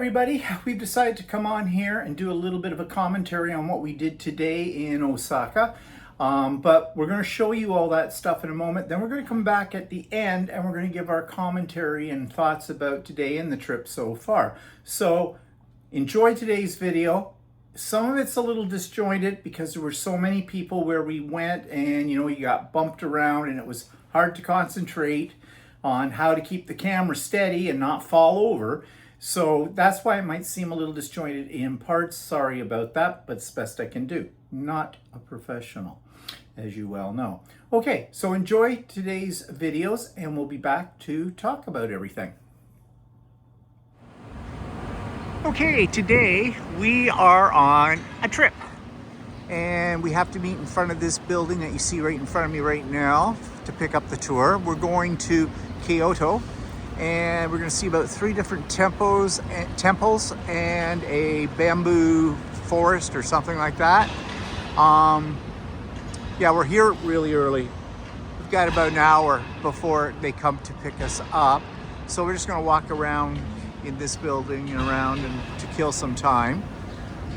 everybody, we've decided to come on here and do a little bit of a commentary on what we did today in Osaka. But we're going to show you all that stuff in a moment. Then we're going to come back at the end and we're going to give our commentary and thoughts about today and the trip so far. So enjoy today's video. Some of it's a little disjointed because there were so many people where we went and you got bumped around and it was hard to concentrate on how to keep the camera steady and not fall over. So that's why it might seem a little disjointed in parts. Sorry about that, but it's the best I can do. Not a professional, as you well know. Okay, so enjoy today's videos and we'll be back to talk about everything. Okay, today we are on a trip and we have to meet in front of this building that you see right in front of me right now to pick up the tour. We're going to Kyoto and we're going to see about 3 different temples and a bamboo forest or something like that. Yeah, we're here really early. We've got about an hour before they come to pick us up. So we're just going to walk around in this building and around and to kill some time.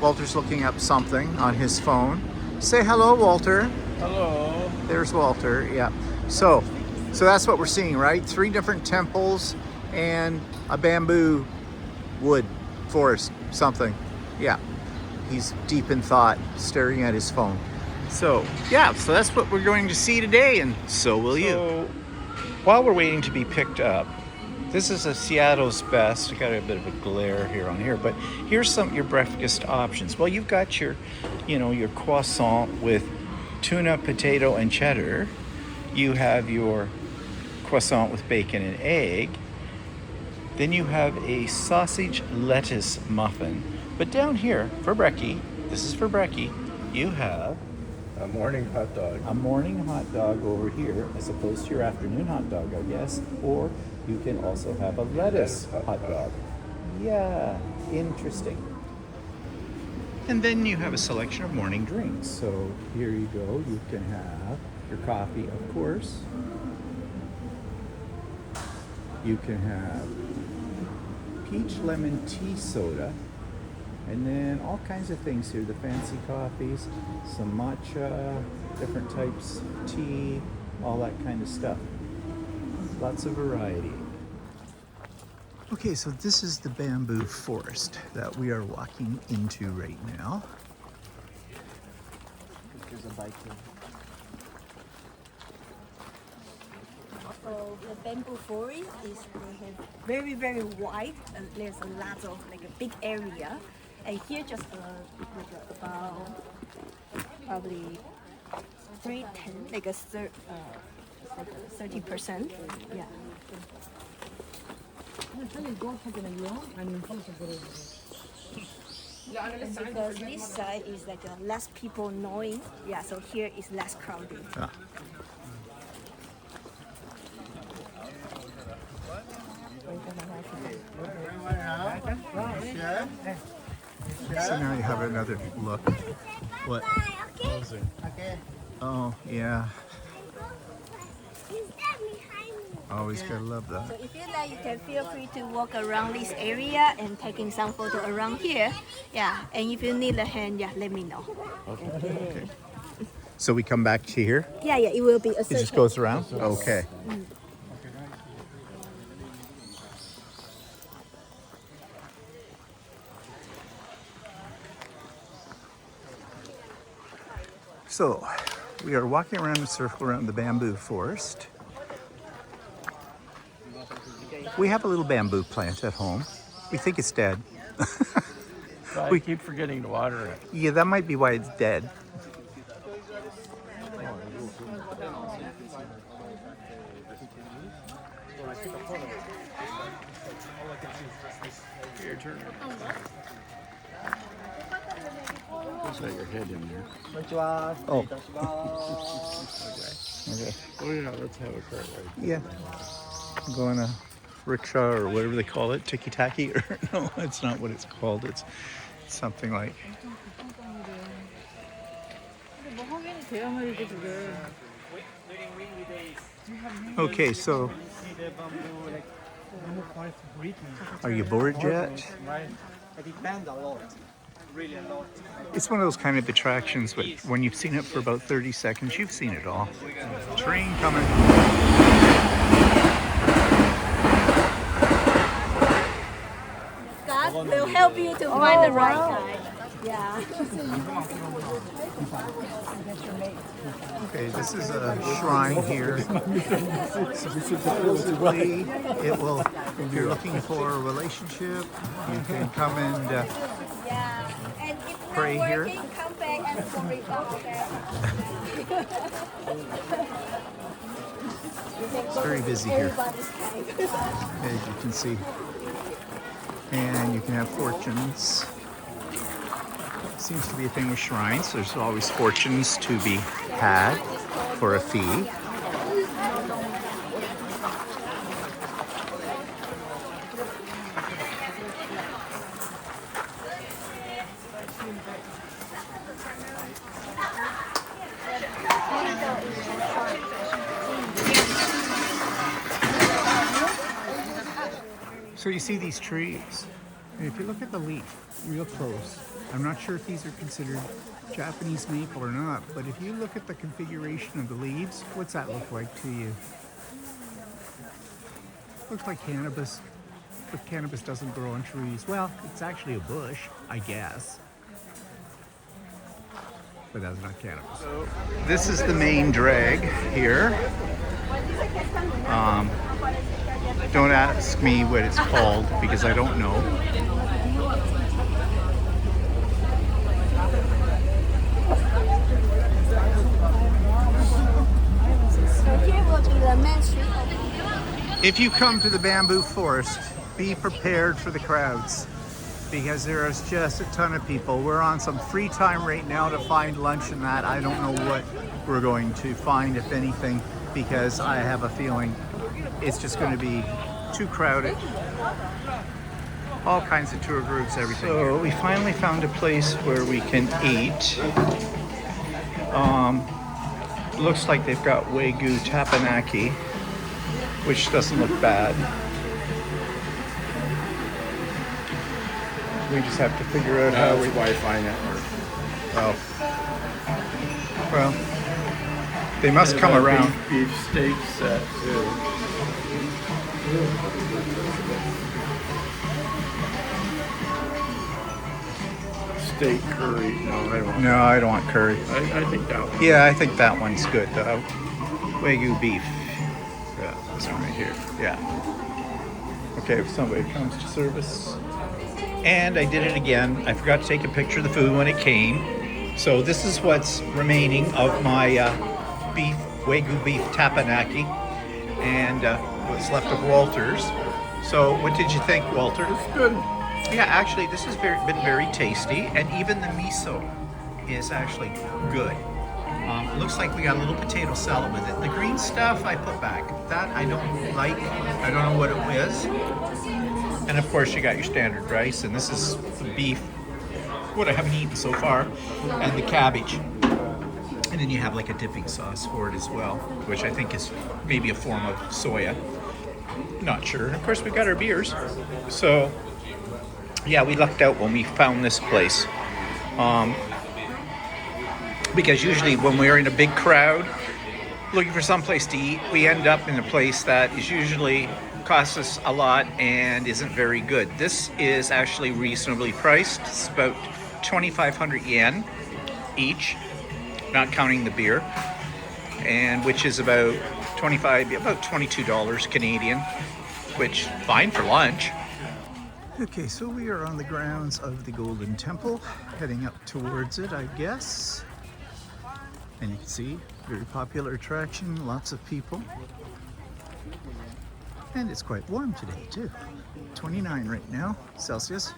Walter's looking up something on his phone. Say hello, Walter. Hello. There's Walter, yeah. So that's what we're seeing, right? 3 different temples and a bamboo wood forest, something. Yeah, he's deep in thought, staring at his phone. So yeah, so that's what we're going to see today, and so will you. While we're waiting to be picked up, this is a Seattle's best. I got a bit of a glare here on here, but here's some your breakfast options. Well, you've got your, your croissant with tuna, potato, and cheddar. You have your croissant with bacon and egg. Then you have a sausage lettuce muffin. But down here, for brekkie, this is for brekkie, you have A morning hot dog. a morning hot dog over here, as opposed to your afternoon hot dog, I guess. Or you can also have a lettuce hot dog. Yeah, interesting. And then you have a selection of morning drinks. So here you go. You can have your coffee, of course. You can have peach lemon tea soda. And then all kinds of things here, the fancy coffees, some matcha, different types of tea, all that kind of stuff. Lots of variety. Okay, so this is the bamboo forest that we are walking into right now. There's a bike here. So the bamboo forest is very, very wide, and there's a lot of a big area. And here just about probably 30%. Yeah. And because this side is less people knowing, yeah. So here is less crowded. Ah. So now you have another look. What? Oh, yeah. Always gotta love that. So if you like, you can feel free to walk around this area and taking some photo around here. Yeah, and if you need a hand, yeah, let me know. Okay. So we come back to here? Yeah, it will be a circle. It just goes around? Okay. So we are walking around a circle around the bamboo forest. We have a little bamboo plant at home. We think it's dead. We keep forgetting to water it. Yeah, that might be why it's dead. Here, turn it. Just let your head in there. Oh. Okay. Okay. Oh yeah, let's have a cart ride. Yeah. Go on a rickshaw or whatever they call it, tiki-taki, or no, it's not what it's called. It's something like. Okay, so Are you bored yet? It depends a lot, really a lot. It's one of those kind of attractions, but when you've seen it for about 30 seconds, you've seen it all. Train coming. God will help you to find the right guy. Yeah. Okay, this is a shrine here. Supposedly, it will, if you're looking for a relationship, you can come and Yeah. And if not pray here. working, come back and for refund, okay? It's very busy here, Everybody's kind. as you can see. And you can have fortunes. Seems to be a thing with shrines. There's always fortunes to be had for a fee. So you see these trees, and if you look at the leaf real close, I'm not sure if these are considered Japanese maple or not, but if you look at the configuration of the leaves, what's that look like to you? Looks like cannabis, but cannabis doesn't grow on trees. Well, it's actually a bush, I guess. But that's not cannabis. So this is the main drag here. Don't ask me what it's called because I don't know. So here will be the main street. If you come to the bamboo forest, be prepared for the crowds because there is just a ton of people. We're on some free time right now to find lunch and that. I don't know what we're going to find, if anything, because I have a feeling it's just going to be too crowded. All kinds of tour groups, everything. So we finally found a place where we can eat. Looks like they've got Wagyu tapanaki, which doesn't look bad. We just have to figure out how we Wi-Fi network. Oh. Well, they must come around. Beef steak set too. Steak curry. No, I don't. No, I don't want curry. I think that one. Yeah, I think that one's good. Wagyu beef. Yeah, this one right here. Yeah. Okay, if somebody comes to service. And I did it again. I forgot to take a picture of the food when it came. So this is what's remaining of my Wagyu beef tapanaki, and what's left of Walter's. So what did you think, Walter? It's good. Yeah, actually, this has been very tasty, and even the miso is actually good. It looks like we got a little potato salad with it. The green stuff I put back. That I don't like. I don't know what it is. And of course, you got your standard rice, and this is the beef, what I haven't eaten so far, and the cabbage. And then you have like a dipping sauce for it as well, which I think is maybe a form of soya. Not sure. And of course, we got our beers. So, yeah, we lucked out when we found this place. Because usually when we're in a big crowd looking for some place to eat, we end up in a place that is usually costs us a lot and isn't very good. This is actually reasonably priced. It's about 2,500 yen each, not counting the beer, and which is about $22 Canadian, which fine for lunch. Okay, so we are on the grounds of the Golden Temple, heading up towards it, I guess. And you can see, very popular attraction, lots of people. And it's quite warm today too. 29 right now, Celsius.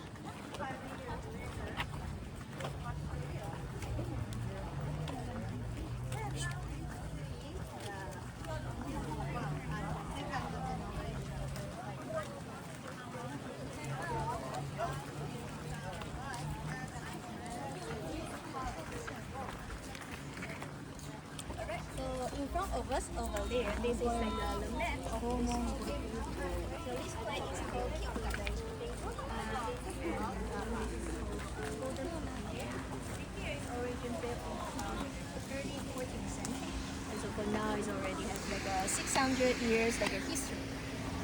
So in in front of us over there, this is like the map of this place. So this place is called Kyoto. Here is origin built in 13th, 14th century. And so for now, it already has like a 600 years like a history.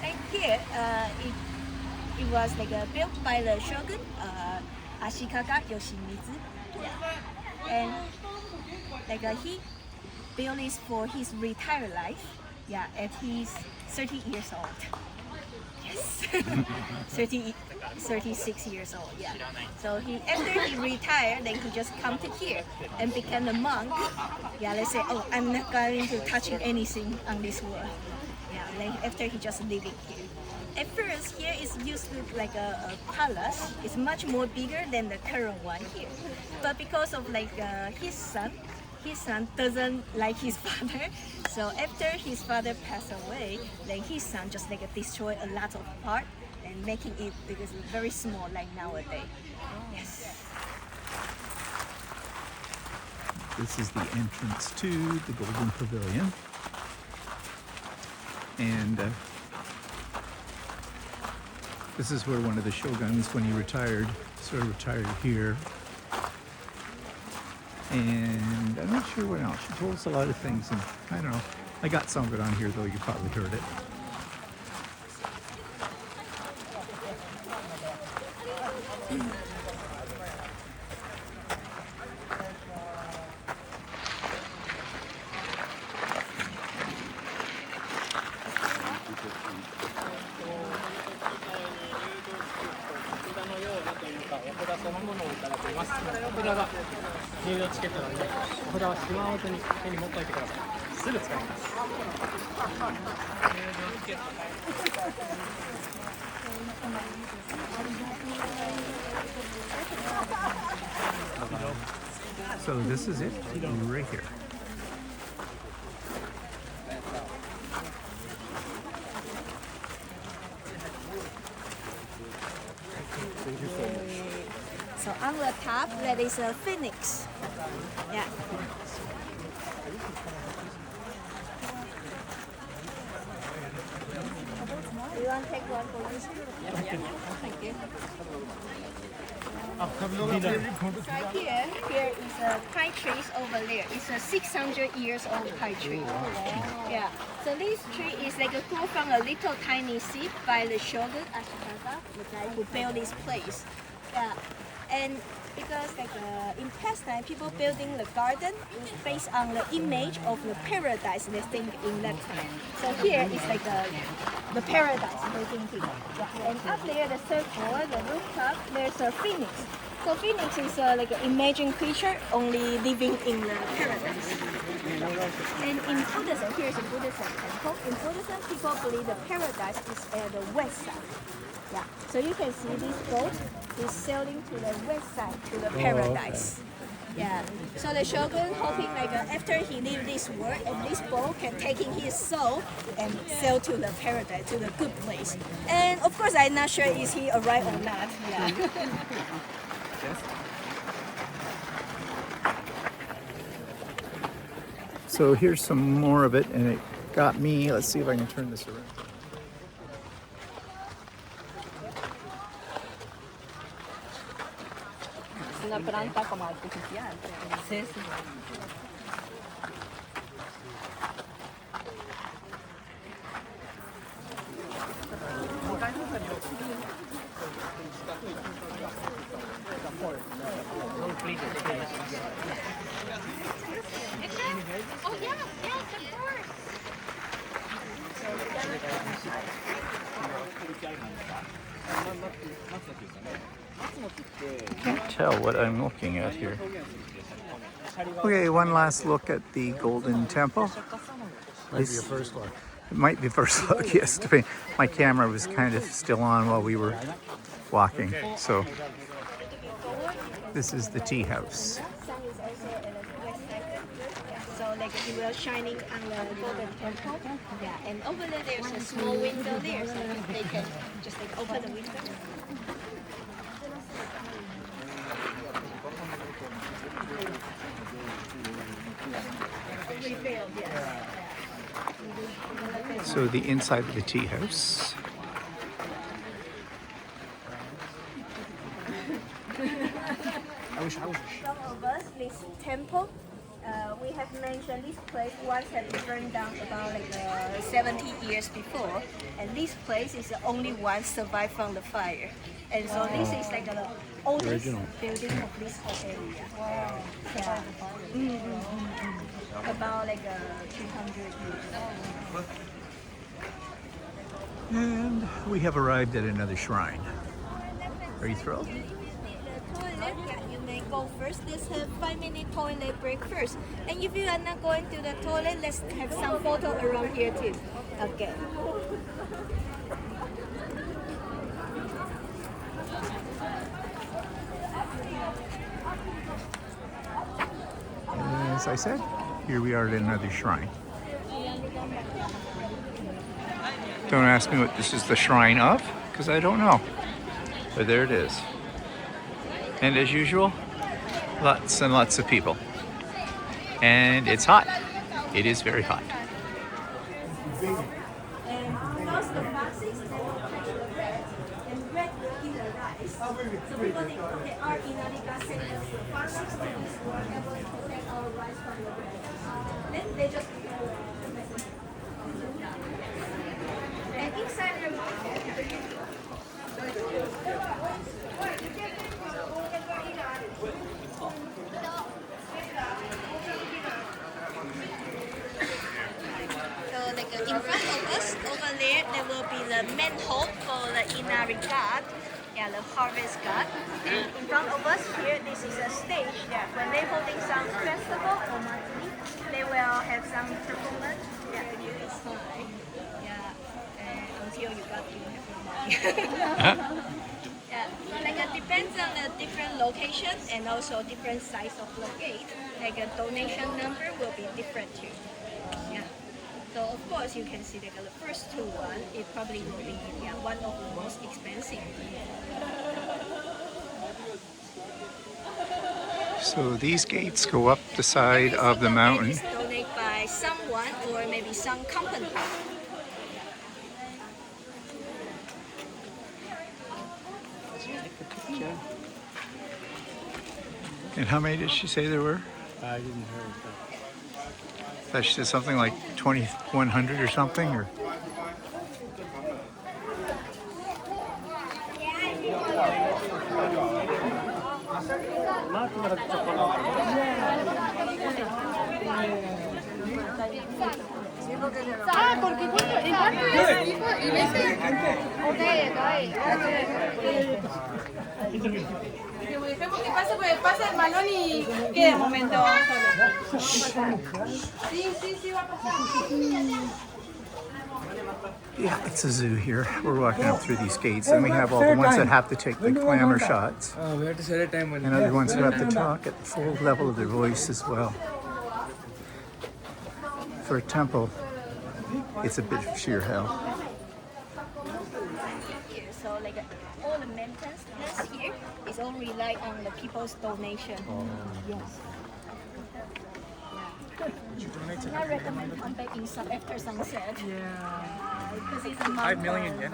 And here, it was like built by the shogun Ashikaga Yoshimitsu. Yeah. And like he built this for his retired life. Yeah, at he's 30 years old. Yes, 36 years old. Yeah. So after he retired, then he just come to here and became a monk. Yeah, let's say, oh, I'm not going to touching anything on this world. Yeah, then after he just living here. At first, here is used to like a palace. It's much more bigger than the current one here. But because of like his son doesn't like his father. So after his father passed away, then his son just like destroy a lot of part and making it because it's very small like nowadays. Yes. This is the entrance to the Golden Pavilion. And this is where one of the shoguns, when he retired, sort of retired here. And I'm not sure what else. She told us a lot of things, and I don't know. I got some of it on here, though. You probably heard it. So this is it, right here. So on the top, that is a phoenix. Yeah. You want to take one for this? Yeah. Thank you. Right here is a pine trees over there. It's a 600 years old pine tree. Yeah. So this tree is like a grew from a little tiny seed by the shogun Ashikaga, the guy who built this place. Yeah. And because like in past time, people building the garden based on the image of the paradise they think in that time. So here is like the paradise they thinking. Yeah. And up there, the third floor, the rooftop, there's a phoenix. So phoenix is like an imagined creature only living in the paradise. And in Buddhism, here's a Buddhism temple. In Buddhism, people believe the paradise is at the west side. Yeah. So you can see this boat is sailing to the west side to the paradise. Yeah. So the shogun hoping like after he leave this world and this boat can taking his soul and sail to the paradise, to the good place. And of course, I'm not sure is he arrived or not. Yeah. So here's some more of it, and it got me. Let's see if I can turn this around. Una planta como artificial. Sí, sí. Oh yeah, yes, of course. Can't tell what I'm looking at here. Okay, one last look at the Golden Temple. Might be your first look. It might be first look, yes. My camera was kind of still on while we were walking. So this is the tea house. Sun is also at the west side. So like it will shining on the Golden Temple. Yeah, and over there there's a small window there, so they can just like open the window. field, yes. So the inside of the tea house. Some of us, this temple, we have mentioned this place once had been burned down about like 70 years before, and this place is the only one survived from the fire. And so this is like the oldest building of this whole area. Wow. Yeah. About like 200 years. And we have arrived at another shrine. Are you thrilled? Toilet, yeah, you may go first. Let's have 5-minute toilet break first. And if you are not going to the toilet, let's have some photo around here too. Okay. As I said, here we are at another shrine. Don't ask me what this is the shrine of, because I don't know. But there it is. And as usual, lots and lots of people. And it's hot. It is very hot. And those the foxes, they will catch the red, and red will eat the rice. So people think they are in Arica saying that the foxes to this were able to take our rice from the red. Then they just and inside their market. So like in front of us over there will be the main hall for the Inari god, yeah, the harvest god. And in front of us here, this is a stage that when they're holding some festival or matsuri, they will have some performance. Yeah, you is fine. Yeah, until you got to have no money. Yeah, so like it depends on the different location and also different size of the gate. Like a donation number will be different too. Yeah. So of course you can see that the first two one, it probably will be one of the most expensive. So these gates go up the side of the mountain. It is donated by someone or maybe some company. And how many did she say there were? I didn't hear I thought she said something like 2,100 or something, or Ah, porque cuánto, ¿en cuánto es? ¿Y veces? Ok, que dejemos que pase, pues pasa el balón y quede de momento solo. Sí, va a pasar. yeah, it's a zoo here. We're walking up through these gates, and we have all the ones that have to take the glamour shots, we have to set a time and other ones who have to talk at the full level of their voice as well. For a temple, it's a bit of sheer hell. Here, so like all the maintenance here is all rely on the people's donation. Yes. I recommend come back in after sunset. Yeah. Because it's a 5 million yen.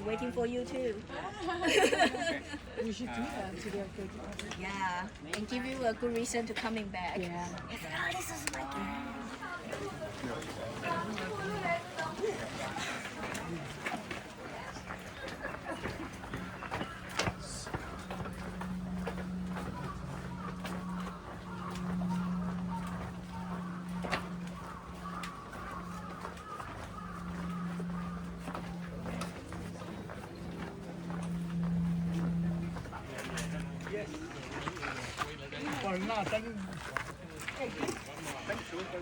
Waiting for you too. We should do that to get good. Yeah, and give you a good reason to coming back. Yeah. It's like, oh, this is my game.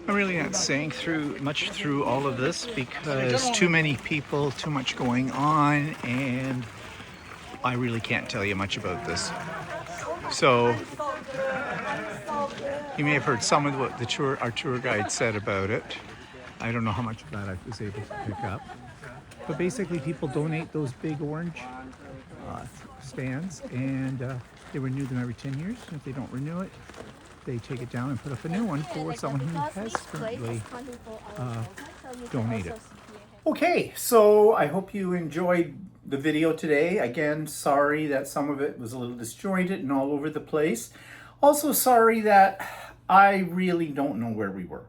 I'm really not saying much through all of this because too many people, too much going on, and I really can't tell you much about this. So, You may have heard some of what our tour guide said about it. I don't know how much of that I was able to pick up. But basically, people donate those big orange stands, and they renew them every 10 years. And if they don't renew it, they take it down and put up a new one for someone who has currently donated. Okay, so I hope you enjoyed the video today. Again, sorry that some of it was a little disjointed and all over the place. Also sorry that I really don't know where we were.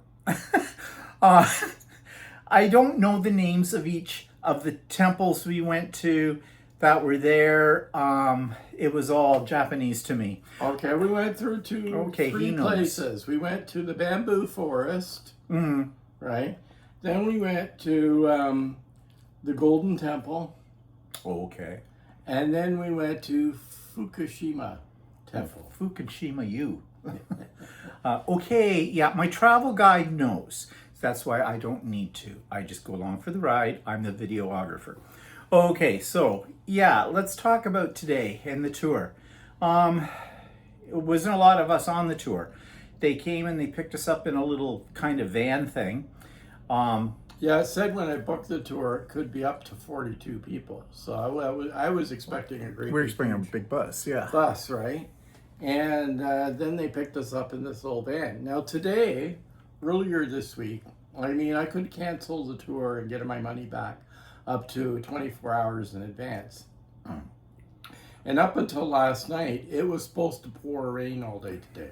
I don't know the names of each of the temples we went to that were there. It was all Japanese to me. Okay, we went through three places. We went to the bamboo forest, right? Then we went to the Golden Temple. Okay. And then we went to Fukushima Temple. Fukushima, you. Okay, yeah, my travel guide knows. That's why I don't need to. I just go along for the ride. I'm the videographer. Okay, so yeah, let's talk about today and the tour. It wasn't a lot of us on the tour. They came and they picked us up in a little kind of van thing. Yeah, it said when I booked the tour, it could be up to 42 people. So I was expecting a great We're expecting a big bus, yeah. bus, right? And then they picked us up in this little van. Now today, earlier this week, I mean, I could cancel the tour and get my money back up to 24 hours in advance. And up until last night, it was supposed to pour rain all day today.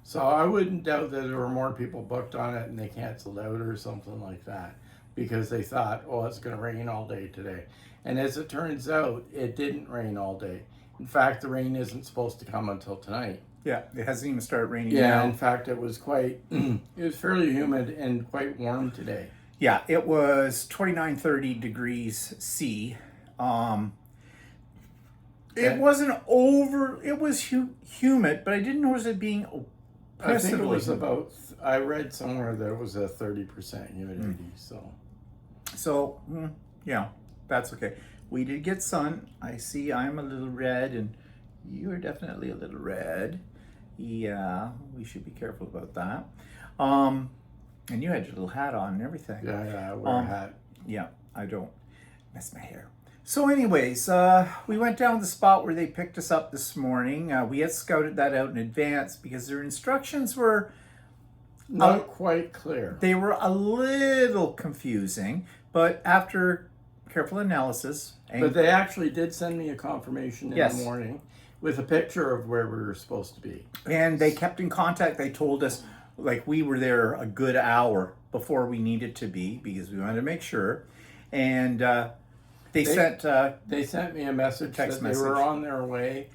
So I wouldn't doubt that there were more people booked on it and they canceled out or something like that because they thought, oh, it's going to rain all day today. And as it turns out, it didn't rain all day. In fact, the rain isn't supposed to come until tonight. Yeah, it hasn't even started raining Yeah, now. in fact, it was it was fairly humid and quite warm today. Yeah, it was 29-30 degrees C. It wasn't it was humid, but I didn't notice it being I think it was oppressively. I read somewhere that it was a 30% humidity, So, yeah, that's okay. We did get sun. I see I'm a little red, and you are definitely a little red. Yeah, we should be careful about that. And you had your little hat on and everything. Yeah, I wear a hat. Yeah, I don't mess my hair. So anyways, we went down to the spot where they picked us up this morning. We had scouted that out in advance because their instructions were Not quite clear. They were a little confusing, but after careful analysis... But they actually did send me a confirmation in Yes. the morning with a picture of where we were supposed to be. And they kept in contact. They told us, like, we were there a good hour before we needed to be because we wanted to make sure. And they sent me a message text that they were on their way.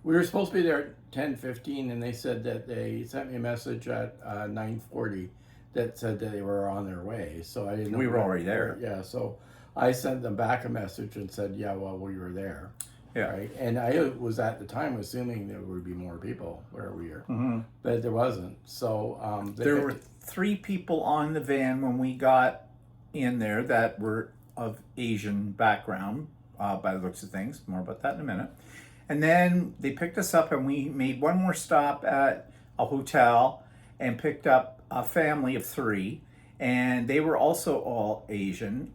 We were supposed to be there at 10:15, and they said that they sent me a message at 9:40 that said that they were on their way. So I didn't know We were already there. Yeah, so I sent them back a message and said, yeah, well, we were there. Yeah. Right. And I was at the time assuming there would be more people where we were, but there wasn't. So there were 3 people on the van when we got in there that were of Asian background, by the looks of things. More about that in a minute. And then they picked us up, and we made one more stop at a hotel and picked up a family of 3, and they were also all Asian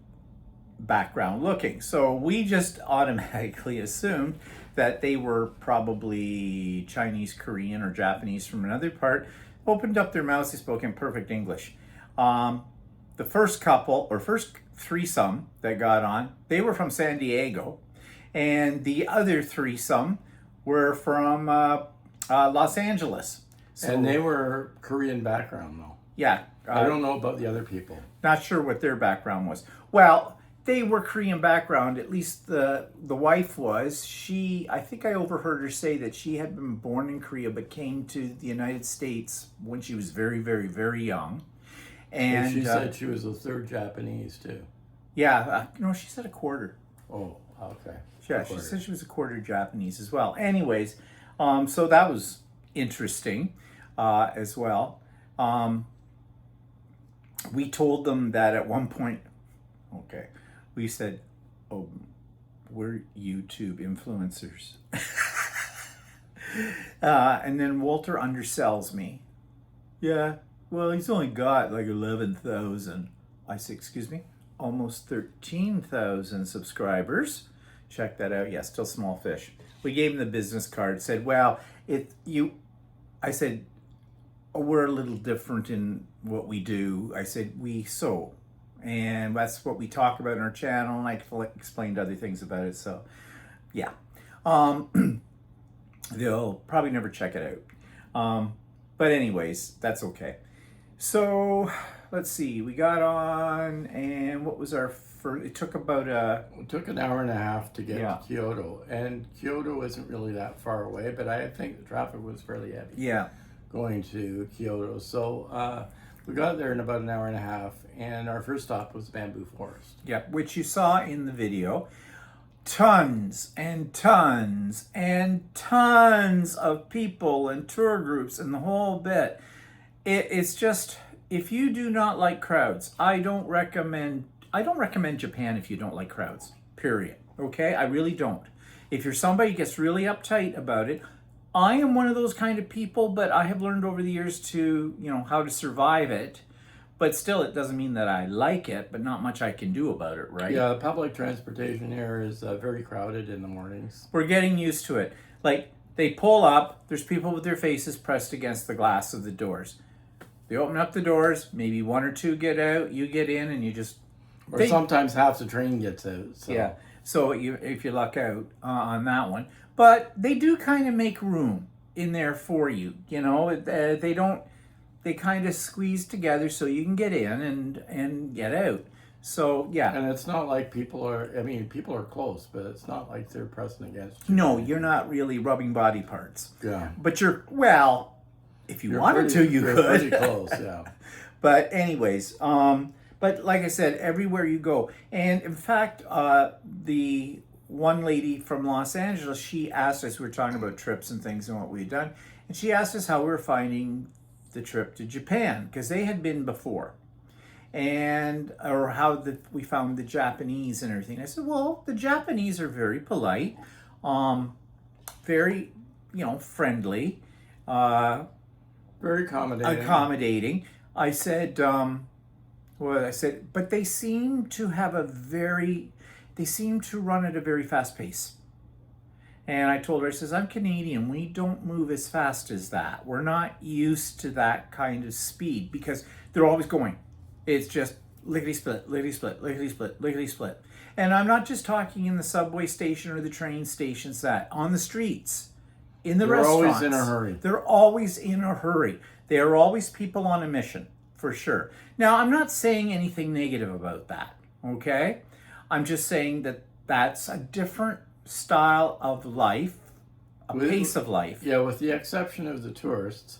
background looking. So we just automatically assumed that they were probably Chinese, Korean, or Japanese from another part. Opened up their mouths, they spoke in perfect English. The first couple, or first threesome that got on, they were from San Diego, and the other threesome were from Los Angeles. So, and they were Korean background though. Yeah. I don't know about the other people. Not sure what their background was. Well, they were Korean background, at least the wife was. I think I overheard her say that she had been born in Korea but came to the United States when she was very, very, very young. And she said she was a third Japanese too. Yeah, no, she said a quarter. Oh, okay. Yeah, she said she was a quarter Japanese as well. Anyways, so that was interesting as well. We told them that at one point, we said, oh, we're YouTube influencers. And then Walter undersells me. Yeah, well, he's only got like 11,000. I said, excuse me, almost 13,000 subscribers. Check that out. Yeah, still small fish. We gave him the business card. Said, well, I said, oh, we're a little different in what we do. I said, we sew. And that's what we talk about in our channel. And I explained other things about it. So, yeah. They'll probably never check it out. But anyways, that's okay. So let's see, we got on, and what was our first, it took about It took an hour and a half to get Yeah. to Kyoto, and Kyoto isn't really that far away, but I think the traffic was fairly heavy yeah, going to Kyoto. So we got there in about an hour and a half, and our first stop was Bamboo Forest. yeah, which you saw in the video. Tons and tons and tons of people and tour groups and the whole bit. It's just, if you do not like crowds, I don't recommend Japan if you don't like crowds, period. Okay, I really don't. If you're somebody who gets really uptight about it, I am one of those kind of people, but I have learned over the years to, how to survive it. But still, it doesn't mean that I like it, but not much I can do about it, right? Yeah, the public transportation here is very crowded in the mornings. We're getting used to it. Like, they pull up, there's people with their faces pressed against the glass of the doors. They open up the doors, maybe one or two get out, you get in, and you just... Or sometimes half the train gets out. So. Yeah, so if you luck out on that one. But they do kind of make room in there for you, They don't... They kind of squeeze together so you can get in and get out. So, yeah. And it's not like people are close, but it's not like they're pressing against you. No, you're not really rubbing body parts. Yeah. But if you wanted to, you you're could. pretty close, yeah. But anyways, but like I said, everywhere you go. And in fact, the one lady from Los Angeles, she asked us, we were talking about trips and things and what we had done, and she asked us how we were finding the trip to Japan, because they had been before, or how we found the Japanese and everything. I said, well, the Japanese are very polite, very, friendly, Very accommodating. I said, but they seem to run at a very fast pace. And I told her, I says, I'm Canadian. We don't move as fast as that. We're not used to that kind of speed because they're always going. It's just lickety-split, lickety-split, lickety-split, lickety-split. And I'm not just talking in the subway station or the train stations, that on the streets, in the restaurants. They're always in a hurry. They're always in a hurry. They are always people on a mission, for sure. Now, I'm not saying anything negative about that, okay? I'm just saying that that's a different style of life, pace of life. Yeah, with the exception of the tourists,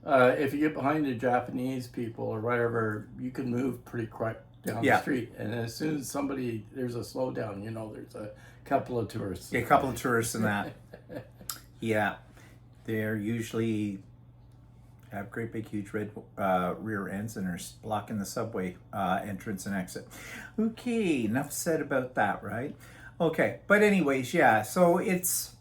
if you get behind the Japanese people or whatever, you can move pretty quick down the street. And as soon as there's a slowdown, there's a couple of tourists. Yeah, a couple of tourists in that. Yeah, they're usually have great big huge red rear ends and are blocking the subway entrance and exit. Okay, enough said about that, right? Okay, but anyways, yeah, so if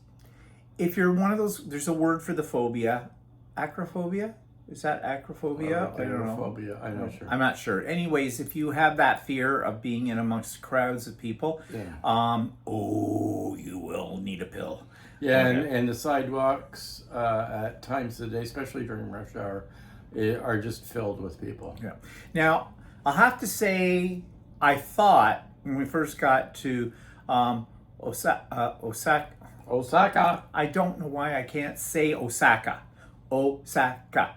you're one of those, there's a word for the phobia. Acrophobia? Is that acrophobia? I don't know. Phobia, I'm not sure. I'm not sure. Anyways, if you have that fear of being in amongst crowds of people, you will need a pill. Yeah, and the sidewalks at times of the day, especially during rush hour, are just filled with people. Yeah. Now, I'll have to say, I thought when we first got to Osaka. I don't know why I can't say Osaka. Osaka.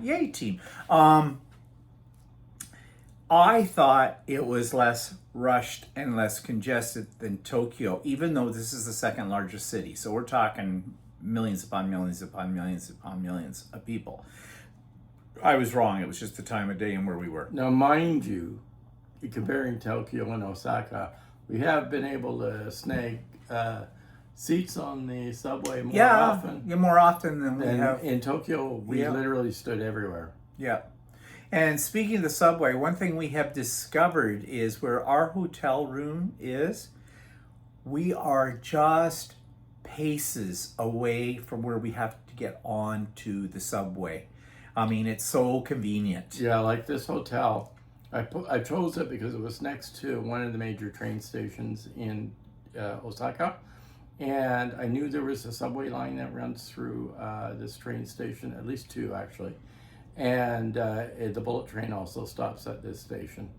Yay, team. I thought it was less rushed and less congested than Tokyo, even though this is the second largest city. So we're talking millions upon millions upon millions upon millions of people. I was wrong. It was just the time of day and where we were. Now, mind you, comparing Tokyo and Osaka, we have been able to snag seats on the subway more often. Yeah, more often than we have. In Tokyo, we literally stood everywhere. Yeah. And speaking of the subway, one thing we have discovered is where our hotel room is, we are just paces away from where we have to get on to the subway. I mean, it's so convenient. Yeah, like this hotel. I chose it because it was next to one of the major train stations in Osaka, and I knew there was a subway line that runs through this train station, at least two actually, and the bullet train also stops at this station.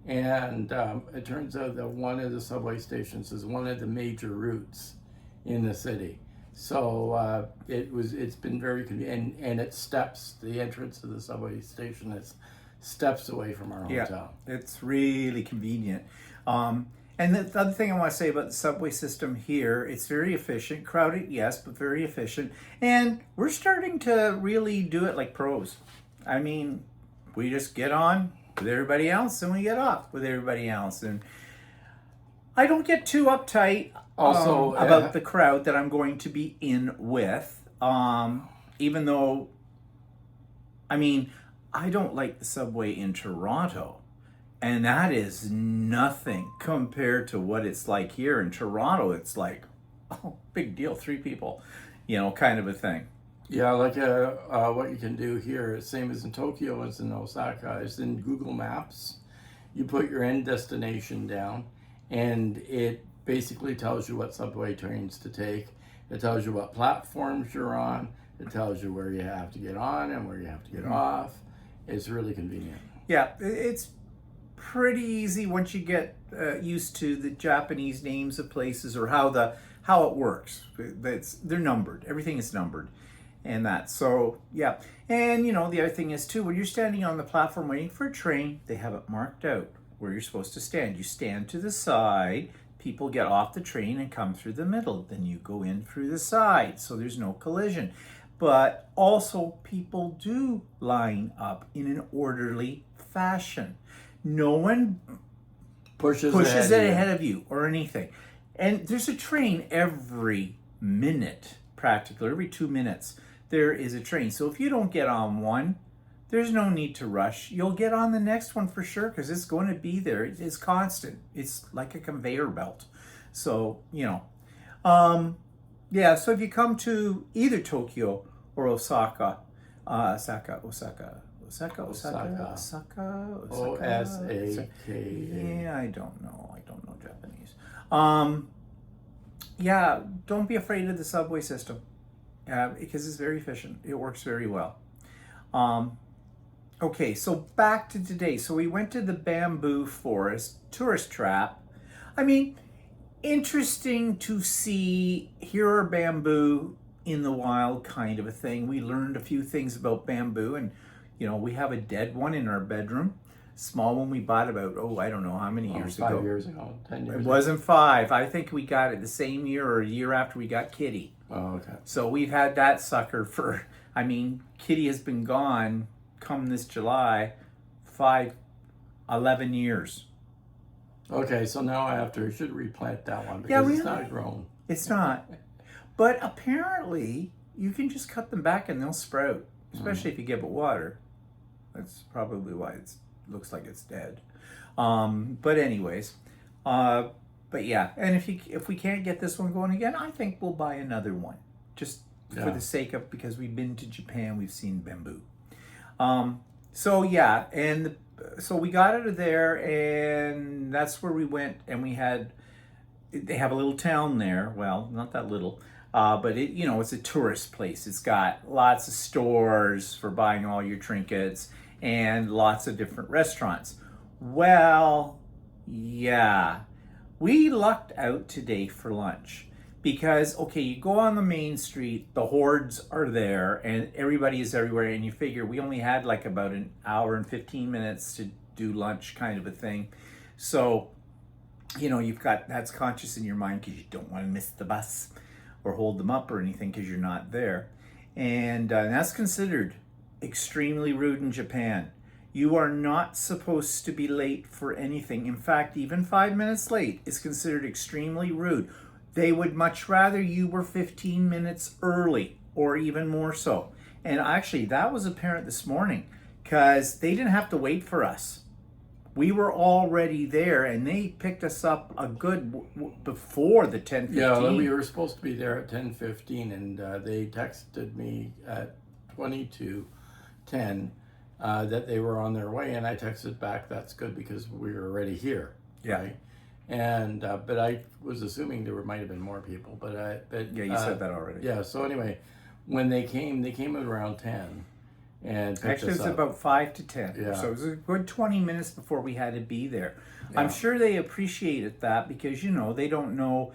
And it turns out that one of the subway stations is one of the major routes in the city. So it's been very convenient, and it steps, the entrance to the subway station is steps away from our hotel. Yeah, it's really convenient. And the other thing I want to say about the subway system here, it's very efficient, crowded, yes, but very efficient. And we're starting to really do it like pros. I mean, we just get on with everybody else and we get off with everybody else. And I don't get too uptight Also, about the crowd that I'm going to be in with, even though, I mean, I don't like the subway in Toronto, and that is nothing compared to what it's like here in Toronto. It's like, oh, big deal, 3 people, kind of a thing. Yeah, like what you can do here, same as in Tokyo as in Osaka, is in Google Maps, you put your end destination down, and it basically tells you what subway trains to take. It tells you what platforms you're on. It tells you where you have to get on and where you have to get off. It's really convenient. Yeah, it's pretty easy once you get used to the Japanese names of places or how it works. They're numbered. Everything is numbered, and that. So yeah, and the other thing is too, when you're standing on the platform waiting for a train, they have it marked out where you're supposed to stand. You stand to the side. People get off the train and come through the middle. Then you go in through the side, so there's no collision. But also, people do line up in an orderly fashion. No one pushes it ahead of you or anything. And there's a train every minute, practically every 2 minutes. There is a train. So if you don't get on one, there's no need to rush. You'll get on the next one for sure because it's going to be there. It's constant. It's like a conveyor belt. So, yeah, so if you come to either Tokyo or Osaka. Osaka. O-S-A-K-A. Yeah, I don't know Japanese. Yeah, don't be afraid of the subway system because it's very efficient. It works very well. Okay, so back to today. So we went to the bamboo forest tourist trap. I mean, interesting to see, here are bamboo in the wild kind of a thing. We learned a few things about bamboo, and we have a dead one in our bedroom. Small one we bought about, I don't know how many years ago. 5 years ago, 10 years It ago. wasn't 5. I think we got it the same year or a year after we got Kitty. Oh, okay. So we've had that sucker for, Kitty has been gone come this July, 11 years. Okay, so now I should replant that one because it's not grown. It's not. But apparently, you can just cut them back and they'll sprout, especially if you give it water. That's probably why it looks like it's dead. But anyways, but yeah, and if we can't get this one going again, I think we'll buy another one, just for the sake of, because we've been to Japan, we've seen bamboo. So yeah, and so we got out of there, and that's where we went, and they have a little town there. Well, not that little. But it's a tourist place. It's got lots of stores for buying all your trinkets and lots of different restaurants. Well, yeah, we lucked out today for lunch because, you go on the main street, the hordes are there and everybody is everywhere, and you figure we only had like about an hour and 15 minutes to do lunch kind of a thing. So, you've got, that's conscious in your mind because you don't want to miss the bus or hold them up or anything because you're not there. And that's considered extremely rude in Japan. You are not supposed to be late for anything. In fact, even 5 minutes late is considered extremely rude. They would much rather you were 15 minutes early or even more so. And actually, that was apparent this morning because they didn't have to wait for us. We were already there, and they picked us up a good before the 10:15. Yeah, we were supposed to be there at 10:15, and they texted me at 22:10 that they were on their way, and I texted back, "That's good because we were already here." Yeah. Right? And but I was assuming there might have been more people, but Yeah, you said that already. Yeah. So anyway, when they came at around 10, and picked Actually, it us was up. about 5 to 10. Yeah. So it was a good 20 minutes before we had to be there. Yeah. I'm sure they appreciated that because, they don't know.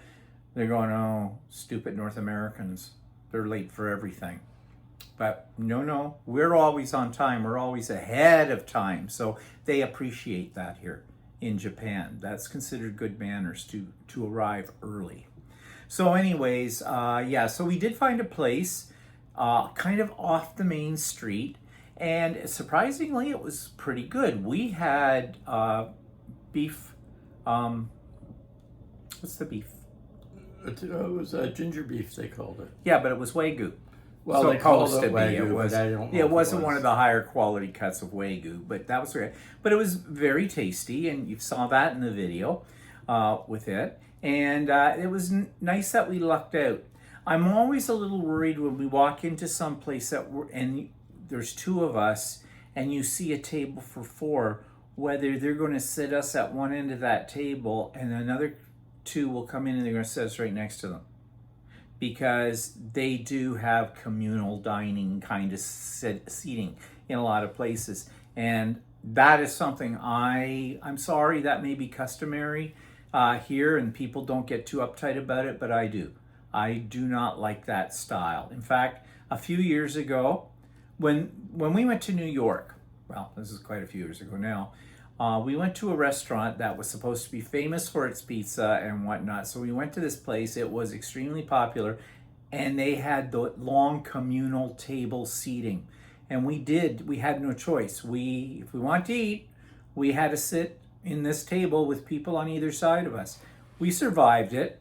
They're going, oh, stupid North Americans. They're late for everything. But no, we're always on time. We're always ahead of time. So they appreciate that here in Japan. That's considered good manners to arrive early. So anyways, so we did find a place kind of off the main street, and surprisingly it was pretty good. We had beef, what's the beef? It was ginger beef, they called it. Yeah, but it was Wagyu. Well, they called Supposed it to be. Wagyu, It was, but I don't know it if wasn't it one was. of the higher quality cuts of Wagyu, but that was great. But it was very tasty, and you saw that in the video with it. And it was nice that we lucked out. I'm always a little worried when we walk into some place and there's two of us, and you see a table for four, whether they're going to sit us at one end of that table, and another two will come in and they're going to sit us right next to them. Because they do have communal dining kind of seating in a lot of places. And that is something I'm sorry, that may be customary here, and people don't get too uptight about it, but I do. I do not like that style. In fact, a few years ago, when we went to New York, well, this is quite a few years ago now, we went to a restaurant that was supposed to be famous for its pizza and whatnot. So we went to this place. It was extremely popular, and they had the long communal table seating. And we had no choice. If we wanted to eat, we had to sit in this table with people on either side of us. We survived it.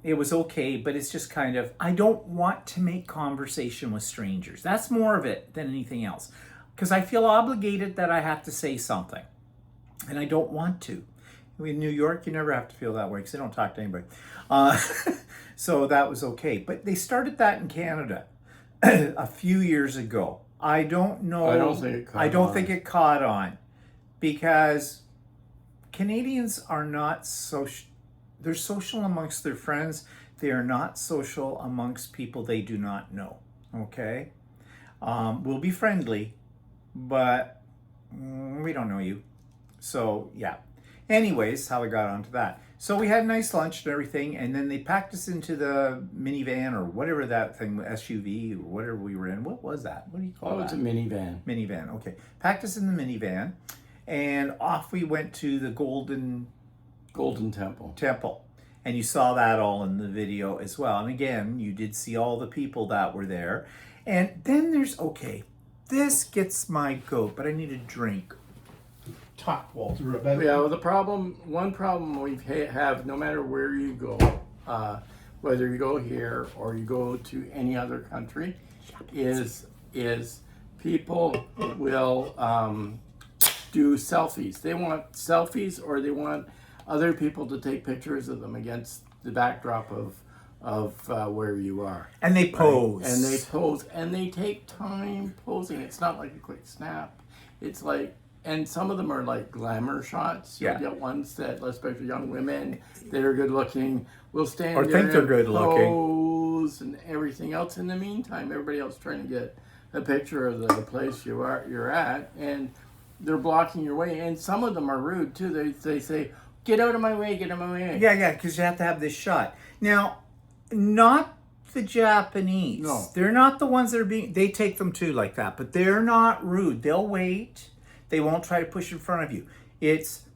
It was okay, but it's just kind of, I don't want to make conversation with strangers. That's more of it than anything else. Because I feel obligated that I have to say something. And I don't want to. In New York, you never have to feel that way because they don't talk to anybody. So that was okay. But they started that in Canada a few years ago. I don't know. I don't think it caught I don't on. think it caught on. Because Canadians are not social. They're social amongst their friends. They are not social amongst people they do not know. Okay? We'll be friendly, but we don't know you. So, yeah. Anyways, how I got onto that. So we had a nice lunch and everything, and then they packed us into the minivan or whatever that thing, SUV or whatever we were in. What was that? What do you call that? It's a minivan. Minivan, okay. Packed us in the minivan, and off we went to the Golden Temple. And you saw that all in the video as well. And again, you did see all the people that were there. And then there's, this gets my goat, but I need a drink. Talk, Walter, about it. Yeah, well, one problem we have, no matter where you go, whether you go here or you go to any other country, is people will do selfies. They want selfies, or they want other people to take pictures of them against the backdrop of where you are. And they pose. Right? And they pose, and they take time posing. It's not like a quick snap. It's like, and some of them are like glamour shots. Yeah. You get ones that, especially young women that are good looking, will stand Or there think they're and good looking. pose and everything else. In the meantime, everybody else trying to get a picture of the place you're at, and they're blocking your way. And some of them are rude too. They say, "Get out of my way, get out of my way." Yeah, because you have to have this shot. Now, not the Japanese. No. They're not the ones that are they take them too like that, but they're not rude. They'll wait. They won't try to push in front of you. It's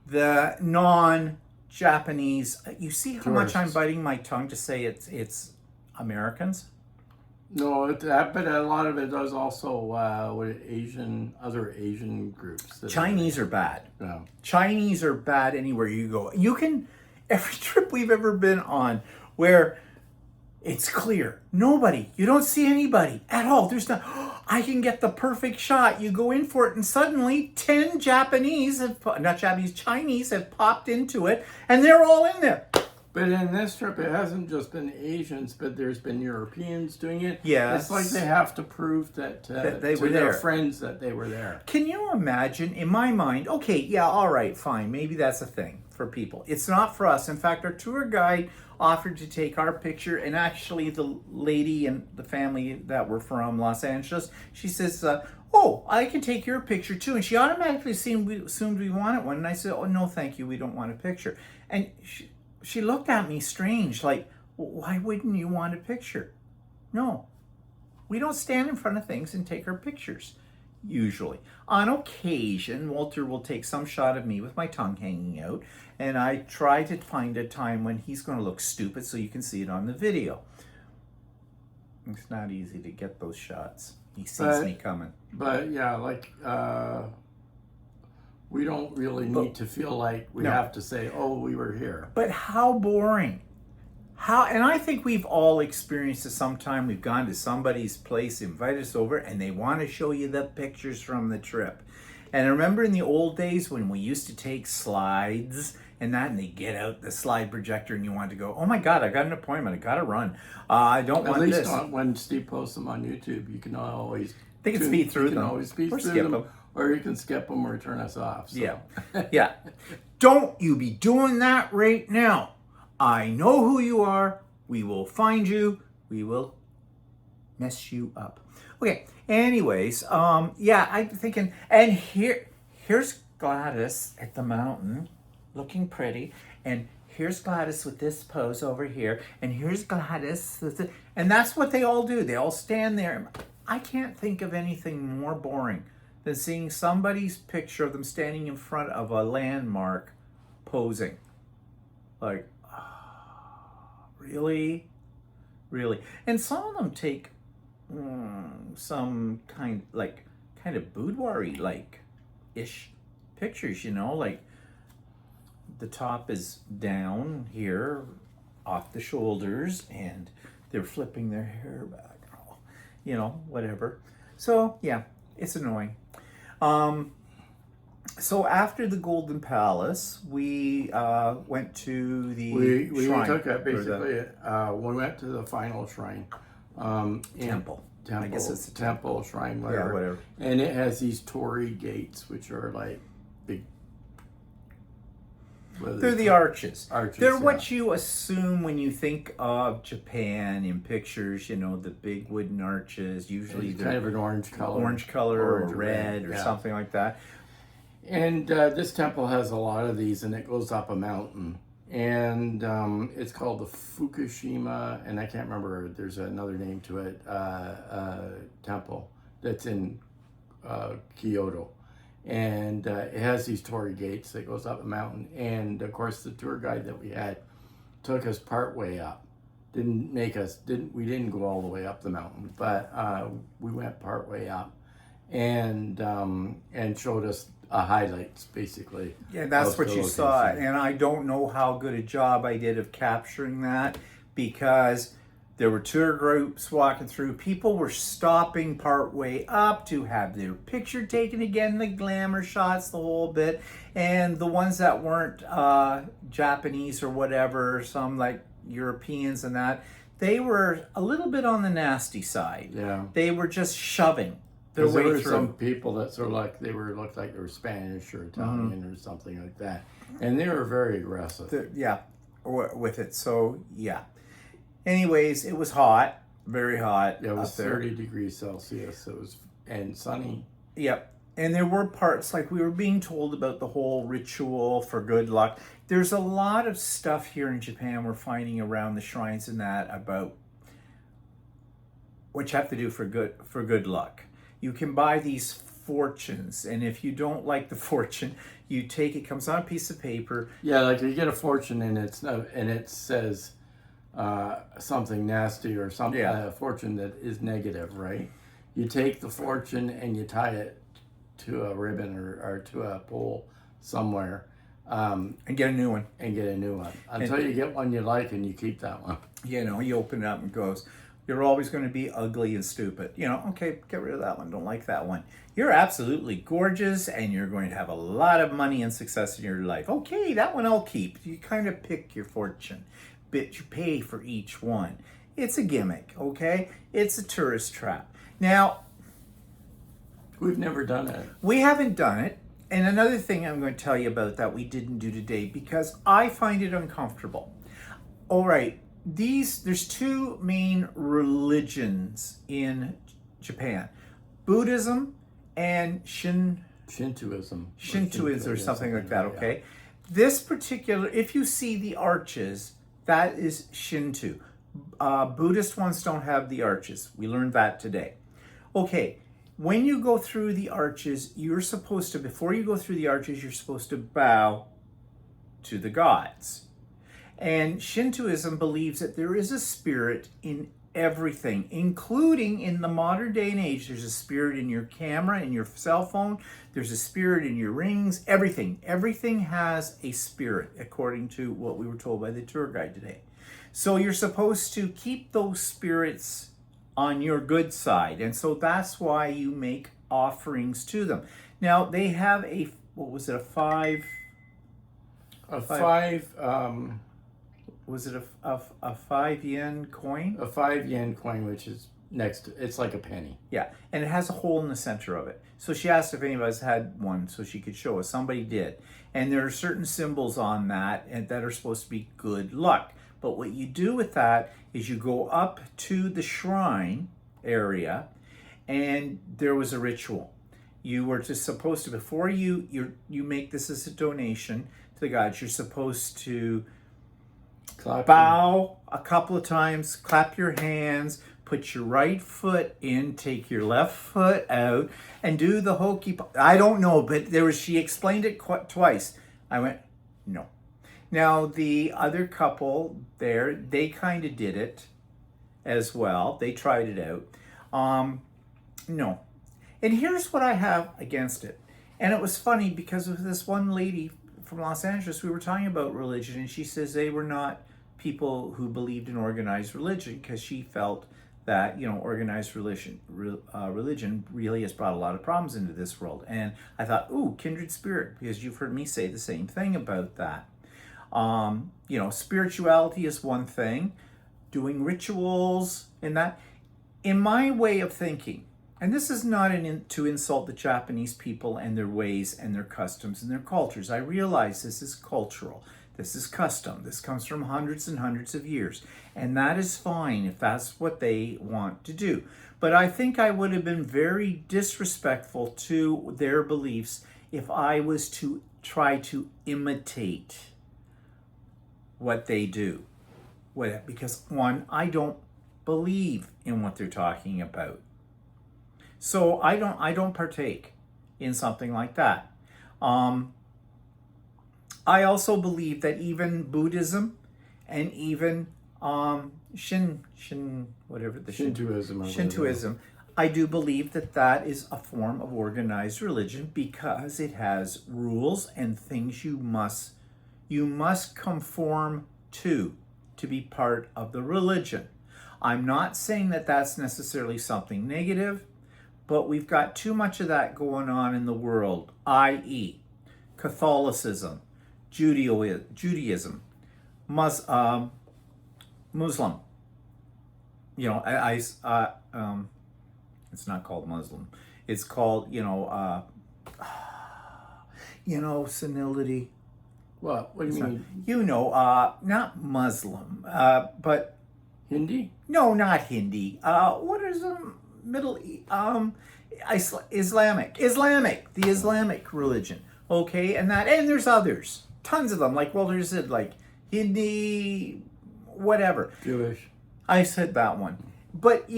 the non-Japanese. You see how much I'm Tourists. biting my tongue to say it's Americans? No, but a lot of it does also with other Asian groups. Chinese are bad. Yeah. Chinese are bad anywhere you go. You can, every trip we've ever been on where it's clear, you don't see anybody at all. There's not, I can get the perfect shot. You go in for it, and suddenly 10 Chinese have popped into it, and they're all in there. But in this trip, it hasn't just been Asians, but there's been Europeans doing it. Yes. It's like they have to prove that, That they to were their there. friends that they were there. Can you imagine, in my mind, okay, yeah, all right, fine, maybe that's a thing for people. It's not for us. In fact, our tour guide offered to take our picture, and actually the lady and the family that were from Los Angeles, she says, oh, I can take your picture too. And she automatically assumed we wanted one. And I said, oh, no, thank you, we don't want a picture. And she looked at me strange, like, why wouldn't you want a picture? No, we don't stand in front of things and take our pictures, usually. On occasion, Walter will take some shot of me with my tongue hanging out, and I try to find a time when he's going to look stupid so you can see it on the video. It's not easy to get those shots. He sees me coming. But yeah, like, we don't really need to feel like we have to say, oh, we were here. But how boring. And I think we've all experienced it sometime. We've gone to somebody's place, invite us over, and they want to show you the pictures from the trip. And I remember in the old days when we used to take slides and they get out the slide projector and you want to go, oh my God, I got an appointment, I got to run. I don't want this. At least when Steve posts them on YouTube, you can always... They can speed through them. You can always speed or through skip them. Or you can skip them or turn us off. So. Yeah, yeah. Don't you be doing that right now. I know who you are. We will find you. We will mess you up. Okay, anyways, yeah, I'm thinking, and here's Gladys at the mountain, looking pretty, and here's Gladys with this pose over here, and here's Gladys, and that's what they all do. They all stand there. I can't think of anything more boring than seeing somebody's picture of them standing in front of a landmark posing. Like, really? Really? And some of them take some kind of boudoir-y like-ish pictures, you know, like the top is down here off the shoulders and they're flipping their hair back, you know, whatever. So yeah, it's annoying. So after the Golden Palace, we went to the we shrine. took it basically. We went to the final shrine. Temple. I guess it's a temple, shrine, whatever. Yeah, whatever. And it has these torii gates, which are like big. They're the arches. They're yeah. what you assume when you think of Japan in pictures. You know, the big wooden arches. Usually It's they're kind of an orange color. or Orange red or yeah. something like that. And this temple has a lot of these, and it goes up a mountain. And it's called the Fukushima, and I can't remember, there's another name to it, temple that's in Kyoto. And it has these torii gates that goes up a mountain. And of course, the tour guide that we had took us part way up. We didn't go all the way up the mountain, but we went part way up and showed us highlights, basically. Yeah, that's what you saw. And I don't know how good a job I did of capturing that because there were tour groups walking through. People were stopping part way up to have their picture taken again, the glamour shots, the whole bit. And the ones that weren't Japanese or whatever, some like Europeans and that, they were a little bit on the nasty side. Yeah. They were just shoving their There way were through. some people that sort of looked like they were Spanish or Italian or something like that, and they were very aggressive. Yeah, with it. So yeah. Anyways, it was hot, very hot. It was up there. 30 degrees Celsius. It was and sunny. Yep. And there were parts like we were being told about the whole ritual for good luck. There's a lot of stuff here in Japan we're finding around the shrines and that about what you have to do for good luck. You can buy these fortunes, and if you don't like the fortune, you take it comes on a piece of paper. Yeah, like you get a fortune and it says something nasty or something. A fortune that is negative, right? You take the fortune and you tie it to a ribbon or to a pole somewhere. And get a new one. Until you get one you like and you keep that one. You know, you open it up and it goes, You're always going to be ugly and stupid. You know, okay, get rid of that one. Don't like that one. You're absolutely gorgeous and you're going to have a lot of money and success in your life. Okay, that one I'll keep. You kind of pick your fortune, but you pay for each one. It's a gimmick, okay? It's a tourist trap. Now, We've never done it. we haven't done it. And another thing I'm going to tell you about that we didn't do today because I find it uncomfortable. All right, there's two main religions in Japan. Buddhism and Shintoism. Shintoism or something like that, yeah. okay? This particular, if you see the arches, that is Shinto. Buddhist ones don't have the arches. We learned that today. Okay, when you go through the arches, you're supposed to, before you go through the arches, you're supposed to bow to the gods. And Shintoism believes that there is a spirit in everything, including in the modern day and age. There's a spirit in your camera, in your cell phone. There's a spirit in your rings, everything. Everything has a spirit, according to what we were told by the tour guide today. So you're supposed to keep those spirits on your good side. And so that's why you make offerings to them. Now, they have a, what was it, a five? Was it a 5 yen coin? A 5 yen coin, which is next to, it's like a penny. Yeah, and it has a hole in the center of it. So she asked if any of us had one so she could show us. Somebody did. And there are certain symbols on that and that are supposed to be good luck. But what you do with that is you go up to the shrine area and there was a ritual. You were supposed to, before you make this as a donation to the gods, you're supposed to bow a couple of times, clap your hands, put your right foot in, take your left foot out, and do the hokey. I don't know, but she explained it twice. I went, no. Now, the other couple there, they kind of did it as well. They tried it out. No. And here's what I have against it. And it was funny because of this one lady from Los Angeles, we were talking about religion, and she says they were not people who believed in organized religion because she felt that, you know, organized religion really has brought a lot of problems into this world. And I thought, ooh, kindred spirit, because you've heard me say the same thing about that. You know, spirituality is one thing, doing rituals and that. In my way of thinking, and this is not to insult the Japanese people and their ways and their customs and their cultures. I realize this is cultural. This is custom. This comes from hundreds and hundreds of years. And that is fine if that's what they want to do. But I think I would have been very disrespectful to their beliefs if I was to try to imitate what they do. Because one, I don't believe in what they're talking about. So I don't partake in something like that. I also believe that even Buddhism and even Shintoism, I do believe that is a form of organized religion because it has rules and things you must conform to be part of the religion. I'm not saying that that's necessarily something negative, but we've got too much of that going on in the world, i.e. Catholicism, Judaism, Muslim. You know, it's not called Muslim. It's called, senility. What do you mean? Not Muslim, but Hindi? No, not Hindi. What is Islamic, the Islamic religion. Okay, and there's others, tons of them. Like Walter said, like Hindi, whatever. Jewish. I said that one, but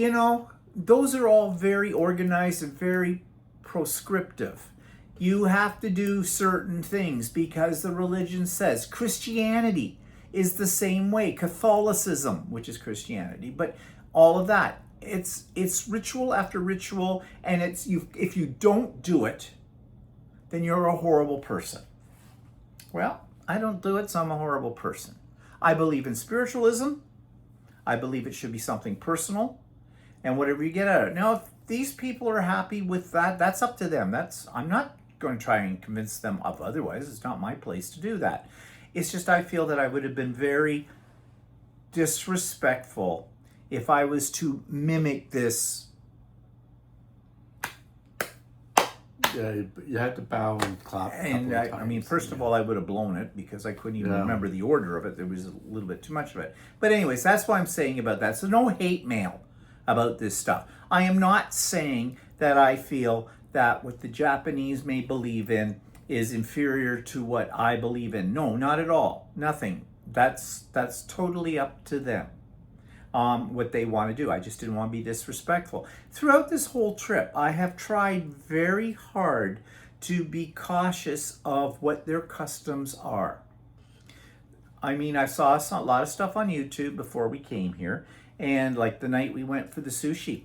those are all very organized and very proscriptive. You have to do certain things because the religion says. Christianity is the same way. Catholicism, which is Christianity, but all of that, it's ritual after ritual, and if you don't do it, then you're a horrible person. Well, I don't do it, so I'm a horrible person. I believe in spiritualism. I believe it should be something personal, and whatever you get out of it. Now, if these people are happy with that, that's up to them. I'm not going to try and convince them of otherwise. It's not my place to do that. It's just I feel that I would have been very disrespectful if I was to mimic this. Yeah, you had to bow and clap. And I mean, first of all, I would have blown it because I couldn't even remember the order of it. There was a little bit too much of it. But anyways, that's what I'm saying about that. So no hate mail about this stuff. I am not saying that I feel that what the Japanese may believe in is inferior to what I believe in. No, not at all. Nothing. That's totally up to them. What they want to do. I just didn't want to be disrespectful. Throughout this whole trip, I have tried very hard to be cautious of what their customs are. I mean, I saw a lot of stuff on YouTube before we came here, and like the night we went for the sushi,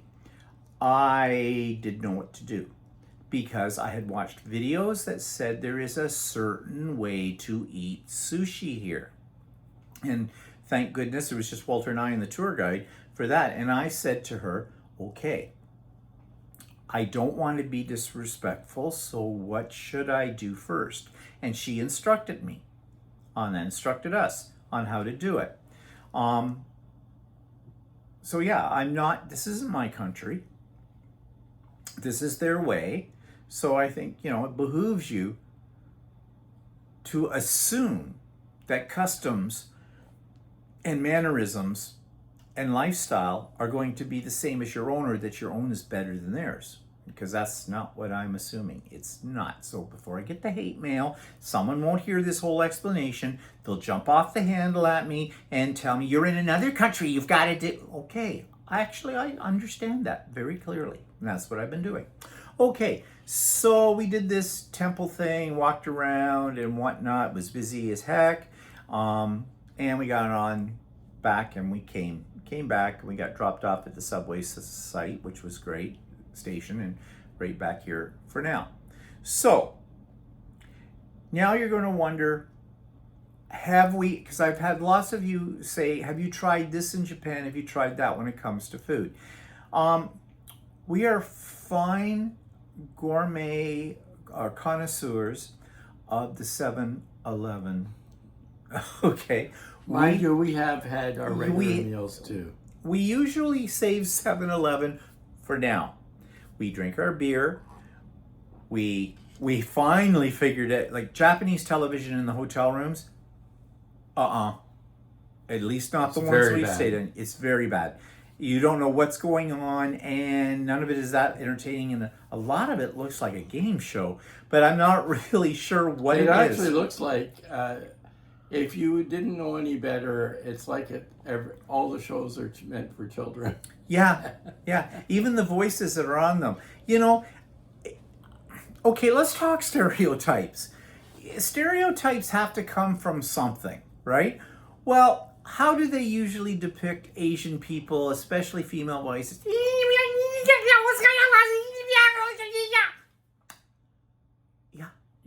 I didn't know what to do because I had watched videos that said there is a certain way to eat sushi here. And thank goodness it was just Walter and I and the tour guide for that. And I said to her, okay, I don't want to be disrespectful, so what should I do first? And she instructed me on that, instructed us on how to do it. So yeah, this isn't my country. This is their way. So I think, it behooves you to assume that customs and mannerisms and lifestyle are going to be the same as your own, or that your own is better than theirs, because that's not what I'm assuming. It's not. So before I get the hate mail, someone won't hear this whole explanation. They'll jump off the handle at me and tell me, you're in another country, you've got to do. Okay, I understand that very clearly, and that's what I've been doing. Okay, so we did this temple thing, walked around and whatnot. It was busy as heck. And we got on back, and we came back, and we got dropped off at the subway site, which was great, station, and right back here for now. So now you're going to wonder, because I've had lots of you say, have you tried this in Japan? Have you tried that when it comes to food? We are fine gourmet connoisseurs of the 7-Eleven. Okay. Mind you, we have had our regular meals too. We usually save 7-Eleven for now. We drink our beer. We finally figured it, like Japanese television in the hotel rooms. At least not the ones we've stayed in. It's very bad. You don't know what's going on, and none of it is that entertaining, and a lot of it looks like a game show, but I'm not really sure what it is. It actually looks like, if you didn't know any better, it's like all the shows are meant for children. Yeah. Even the voices that are on them. Okay, let's talk stereotypes. Stereotypes have to come from something, right? Well, how do they usually depict Asian people, especially female voices?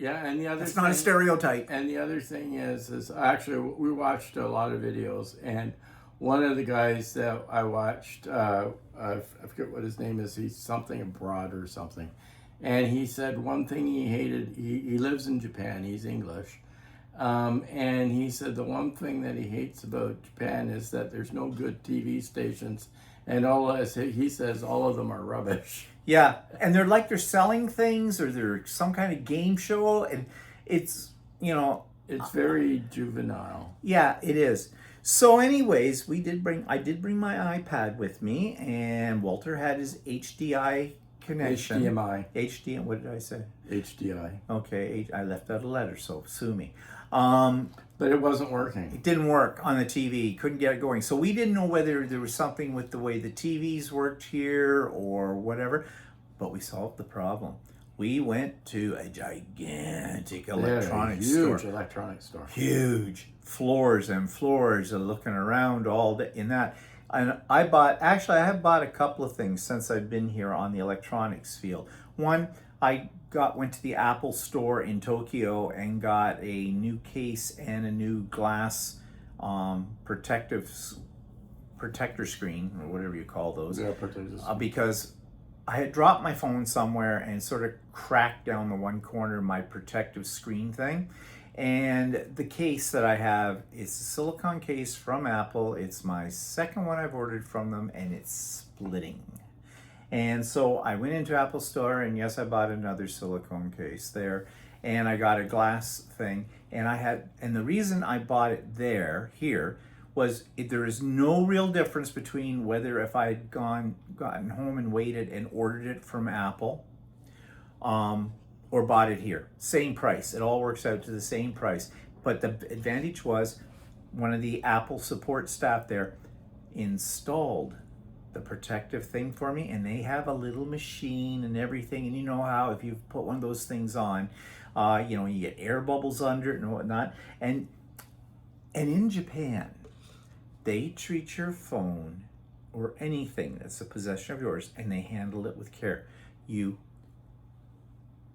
Yeah, and the other That's not a stereotype. And the other thing is actually we watched a lot of videos, and one of the guys that I watched, I forget what his name is. He's something abroad or something, and he said one thing he hated. He lives in Japan. He's English, and he said the one thing that he hates about Japan is that there's no good TV stations, and he says all of them are rubbish. Yeah, and they're selling things, or they're some kind of game show, and it's, It's very juvenile. Yeah, it is. So anyways, I did bring my iPad with me, and Walter had his HDI connection. HDMI, what did I say? HDI. Okay, I left out a letter, so sue me. But it wasn't working. It didn't work on the TV. Couldn't get it going. So we didn't know whether there was something with the way the TVs worked here or whatever, but we solved the problem. We went to a gigantic electronics store. Huge electronics store. Huge. Floors and floors and looking around all day in that. And I have bought a couple of things since I've been here on the electronics field. One, I went to the Apple store in Tokyo and got a new case and a new glass protective protector screen or whatever you call those, Yeah, potatoes. because I had dropped my phone somewhere and sort of cracked down the one corner of my protective screen thing. And the case that I have is a silicone case from Apple. It's my second one I've ordered from them, and it's splitting. And so I went into Apple Store, and yes, I bought another silicone case there, and I got a glass thing. And the reason I bought it here was there is no real difference between whether if I had gotten home and waited and ordered it from Apple, or bought it here. Same price. It all works out to the same price. But the advantage was one of the Apple support staff there installed the protective thing for me, and they have a little machine and everything. And you know how if you put one of those things on, you get air bubbles under it and whatnot. And in Japan, they treat your phone or anything that's a possession of yours, and they handle it with care. You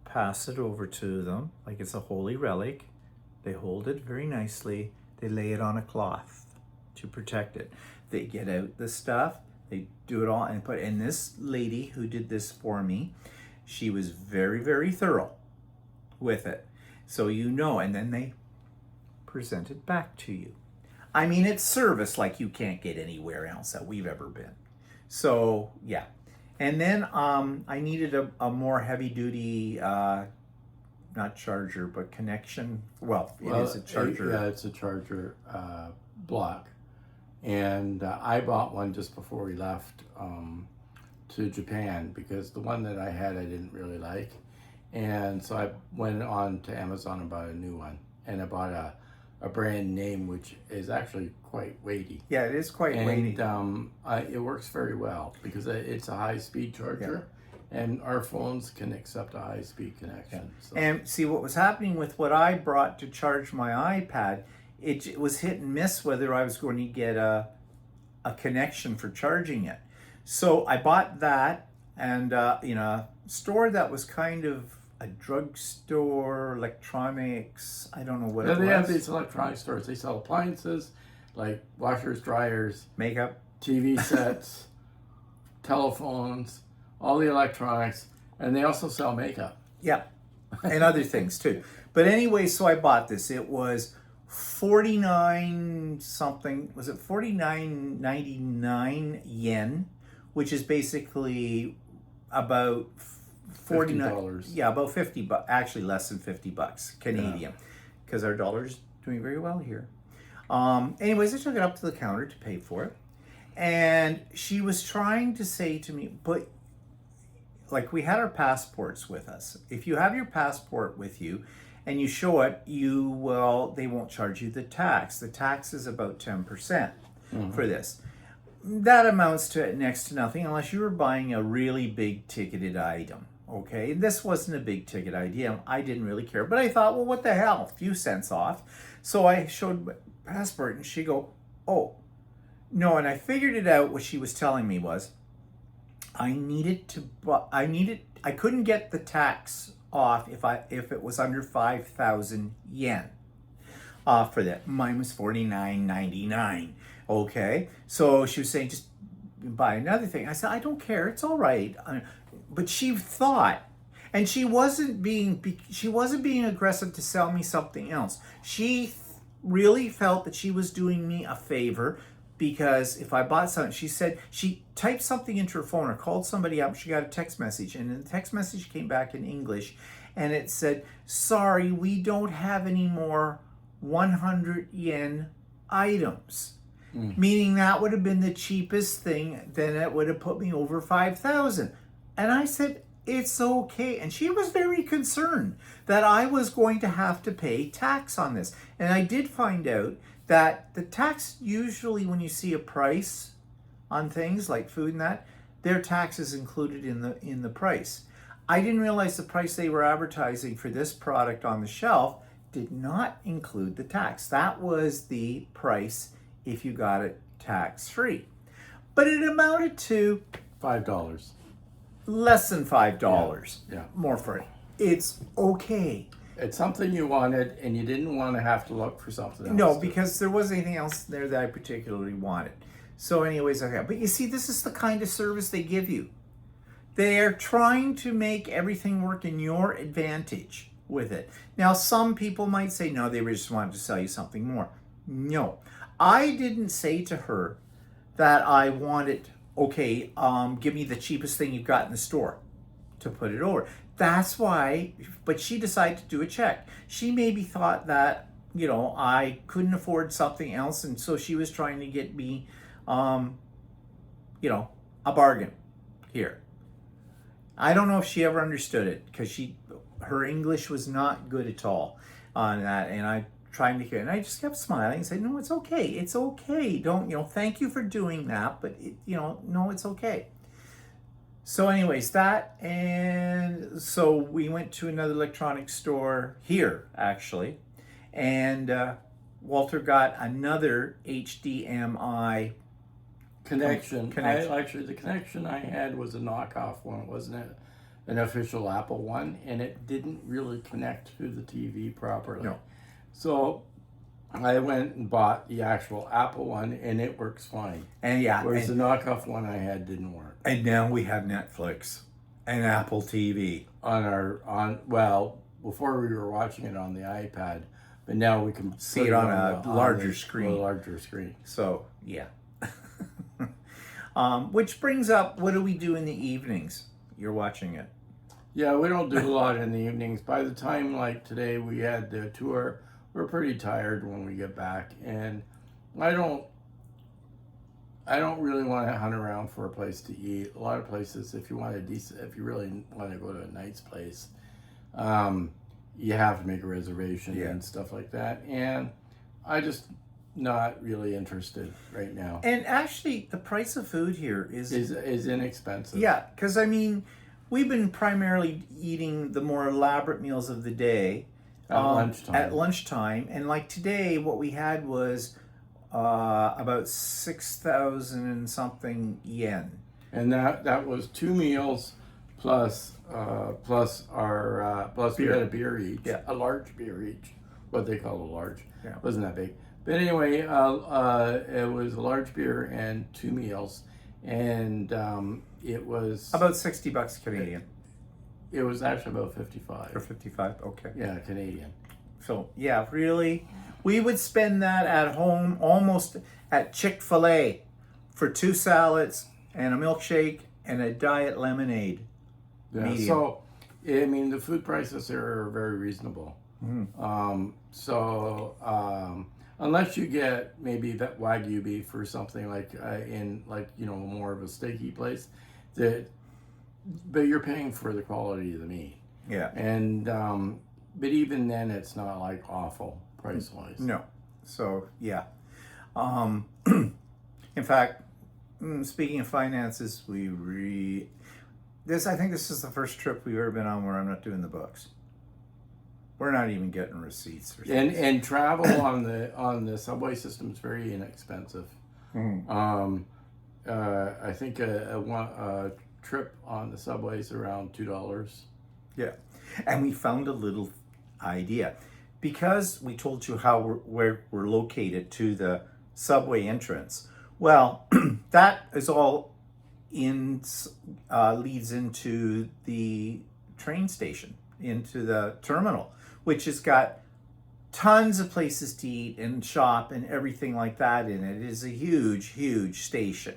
pass it over to them like it's a holy relic. They hold it very nicely. They lay it on a cloth to protect it. They get out the stuff. They do it all and this lady who did this for me, she was very, very thorough with it. So and then they present it back to you. I mean, it's service like you can't get anywhere else that we've ever been. So yeah. And then I needed a more heavy duty, not charger, but connection. Well, it is a charger. Yeah, it's a charger block. And I bought one just before we left to Japan because the one that I had I didn't really like. And so I went on to Amazon and bought a new one. And I bought a brand name, which is actually quite weighty. Yeah, it is quite weighty. And it works very well because it's a high-speed charger. Yeah. And our phones can accept a high-speed connection. Yeah. So. And see, what was happening with what I brought to charge my iPad, it was hit and miss whether I was going to get a connection for charging it. So I bought that, and in a store that was kind of a drugstore, electronics, I don't know what it was. They have these electronic stores. They sell appliances like washers, dryers, makeup, TV sets, telephones, all the electronics, and they also sell makeup. Yeah, and other things too. But anyway, so I bought this. It was 49 something, was it 49.99 yen, which is basically about $49. Yeah, about 50 bucks, actually less than 50 bucks Canadian, because our dollar's doing very well here. Anyways, I took it up to the counter to pay for it, and she was trying to say to me, but like we had our passports with us. If you have your passport with you and you show it, they won't charge you the tax. The tax is about 10% for this. That amounts to next to nothing unless you were buying a really big ticketed item. Okay, this wasn't a big ticket item. I didn't really care, but I thought, well, what the hell, a few cents off. So I showed my passport, and she go, oh, no, and I figured it out. What she was telling me was, I couldn't get the tax off if it was under 5,000 yen. For that, mine was 49.99. Okay, so she was saying just buy another thing. I said I don't care, it's all right. But she thought, and she wasn't being aggressive to sell me something else. She really felt that she was doing me a favor because if I bought something, she said she typed something into her phone or called somebody up. She got a text message, and the text message came back in English, and it said, "Sorry, we don't have any more 100 yen items." Meaning that would have been the cheapest thing, then it would have put me over 5,000. And I said, it's okay. And she was very concerned that I was going to have to pay tax on this. And I did find out that the tax, usually when you see a price on things like food and that, their tax is included in the price. I didn't realize the price they were advertising for this product on the shelf did not include the tax. That was the price if you got it tax-free. But it amounted to $5. Less than $5. Yeah. More for it. It's okay. It's something you wanted, and you didn't want to have to look for something else. No, because there wasn't anything else there that I particularly wanted. So anyways, okay. But you see, this is the kind of service they give you. They're trying to make everything work in your advantage with it. Now, some people might say, no, they just wanted to sell you something more. No, I didn't say to her that I wanted, okay, give me the cheapest thing you've got in the store to put it over. That's why, but she decided to do a check. She maybe thought that, you know, I couldn't afford something else, and so she was trying to get me, you know, a bargain here. I don't know if she ever understood it, because her English was not good at all on that, and I trying to hear, and I just kept smiling and said, no, it's okay, it's okay. Don't, you know, thank you for doing that, but you know, no, it's okay. So anyways, that, and so we went to another electronics store here, actually, and Walter got another HDMI connection. Connection. Actually, the connection I had was a knockoff one. It wasn't an official Apple one, and it didn't really connect to the TV properly. No. So I went and bought the actual Apple one, and it works fine. And yeah, Whereas the knockoff one I had didn't work. and now we have Netflix and Apple TV. Well, before we were watching it on the iPad, but now we can See put it on a larger the screen. larger screen. So yeah. Which brings up, what do we do in the evenings? You're watching it. Yeah, we don't do a lot in the evenings. By the time, like today, we had the tour, we're pretty tired when we get back, and I don't really want to hunt around for a place to eat. A lot of places, if you really want to go to a nice place, you have to make a reservation and stuff like that. And I just not really interested right now. And actually, the price of food here Is inexpensive. yeah, because I mean, we've been primarily eating the more elaborate meals of the day At lunchtime, and like today, what we had was about 6,000 and something yen. And that was 2 meals plus our we had a beer each. Yeah. A large beer each. What they call a large. Yeah. Wasn't that big. But anyway, it was a large beer and 2 meals, and it was About $60 Canadian. It was actually about 55. Or 55, okay. Yeah, Canadian. So yeah, really, we would spend that at home, almost at Chick-fil-A, for 2 salads and a milkshake and a diet lemonade. Yeah. Medium. So, I mean, the food prices there are very reasonable. Unless you get maybe that Wagyu beef or something like more of a steaky place, but you're paying for the quality of the meat. Yeah. And but even then, it's not like awful price wise. No. So yeah. In fact, speaking of finances, I think this is the first trip we've ever been on where I'm not doing the books. We're not even getting receipts. And travel on the subway system is very inexpensive. I think a trip on the subway is around $2. Yeah, and we found a little idea, because we told you where we're located to the subway entrance. Well, that is all leads into the train station, into the terminal, which has got tons of places to eat and shop and everything like that in it. It is a huge, huge station.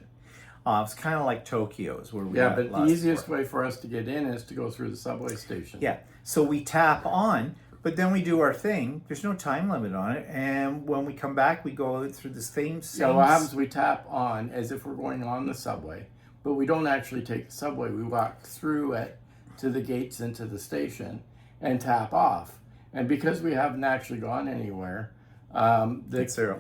It's kind of like Tokyo's, where we but the easiest way for us to get in is to go through the subway station. Yeah, so we tap on, but then we do our thing. There's no time limit on it, and when we come back, we go through the same. So what happens? We tap on as if we're going on the subway, but we don't actually take the subway. We walk through it to the gates into the station and tap off. And because we haven't actually gone anywhere, It's zero.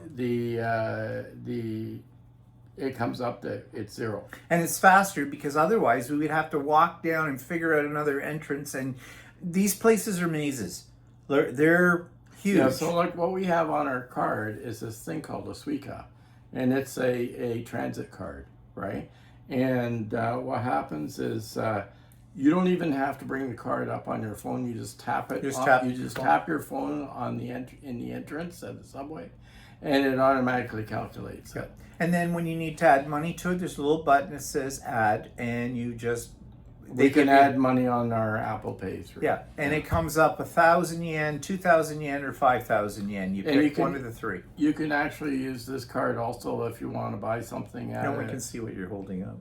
It comes up that it's 0. And it's faster, because otherwise we would have to walk down and figure out another entrance. And these places are mazes. They're huge. Yeah, so like what we have on our card is this thing called a Suica, and it's a transit card, right? And what happens is you don't even have to bring the card up on your phone. You just tap it. You just tap your phone on in the entrance at the subway, and it automatically calculates it. And then when you need to add money to it, there's a little button that says add, and you just We can add money on our Apple Pay through. Yeah, and it comes up 1,000 yen, 2,000 yen, or 5,000 yen. You And pick one of the three. You can actually use this card also if you want to buy something at No one can see what you're holding up.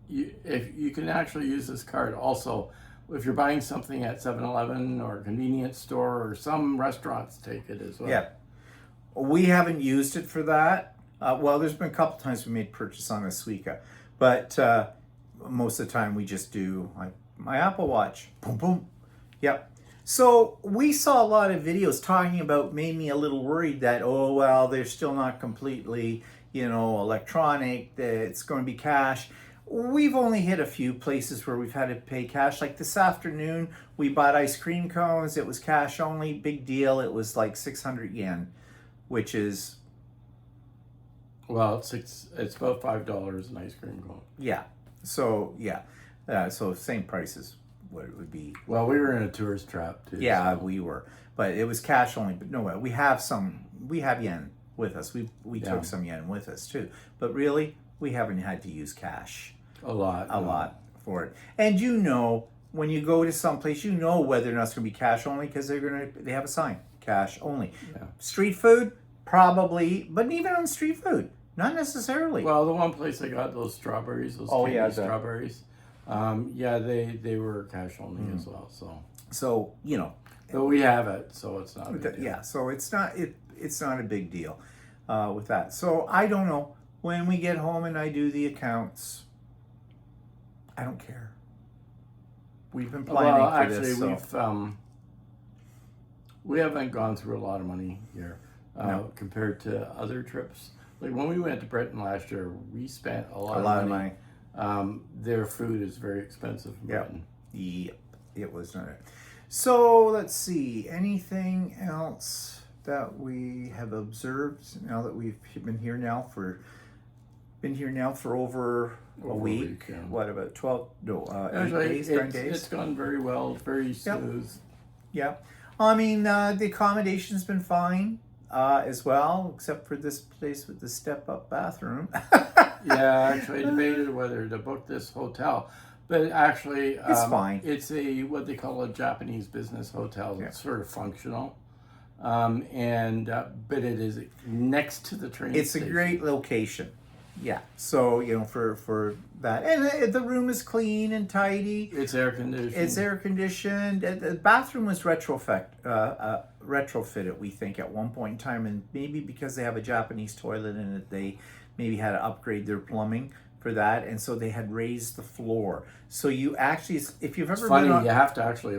if you can actually use this card also if you're buying something at 7-Eleven or a convenience store, or some restaurants take it as well. Yeah, we haven't used it for that. Well, there's been a couple times we made purchase on a Suica, but most of the time we just do like my Apple Watch. Boom, boom. Yep. So we saw a lot of videos talking about, made me a little worried that, oh, well, they're still not completely, electronic, that it's going to be cash. We've only hit a few places where we've had to pay cash. Like this afternoon, we bought ice cream cones. It was cash only, big deal. It was like 600 yen, which is... Well, it's about $5 an ice cream cone. Yeah. So, yeah. So same price as what it would be. Well, we were in a tourist trap too. Yeah, so. we were. But it was cash only. But no, we have yen with us. We took some yen with us too. But really, we haven't had to use cash. A lot for it. And when you go to some place, whether or not it's going to be cash only because they have a sign, cash only. Yeah. Street food, probably, but even on street food, not necessarily. Well, the one place I got those strawberries, candy strawberries, they were cash only as well. So but we have it, so it's not. So it's not a big deal with that. So I don't know, when we get home and I do the accounts, I don't care. We've been planning for this. We haven't gone through a lot of money here compared to other trips. Like when we went to Britain last year, we spent a lot of money. Their food is very expensive in Britain. Yep, it was not. So let's see, anything else that we have observed now that we've been here now for over a week? Yeah. What, about 8 days, 10 days? It's gone very well, very smooth. Yeah. I mean, the accommodation's been fine as well, except for this place with the step-up bathroom. Yeah, actually, I debated whether to book this hotel, but actually, it's fine. It's what they call a Japanese business hotel. It's sort of functional, but it is next to the train station. It's a great location. Yeah, so for that, and the room is clean and tidy. It's air conditioned. The bathroom was retrofitted, we think, at one point in time, and maybe because they have a Japanese toilet in it, they maybe had to upgrade their plumbing for that, and so they had raised the floor. So you actually, if you've ever been on, you have to actually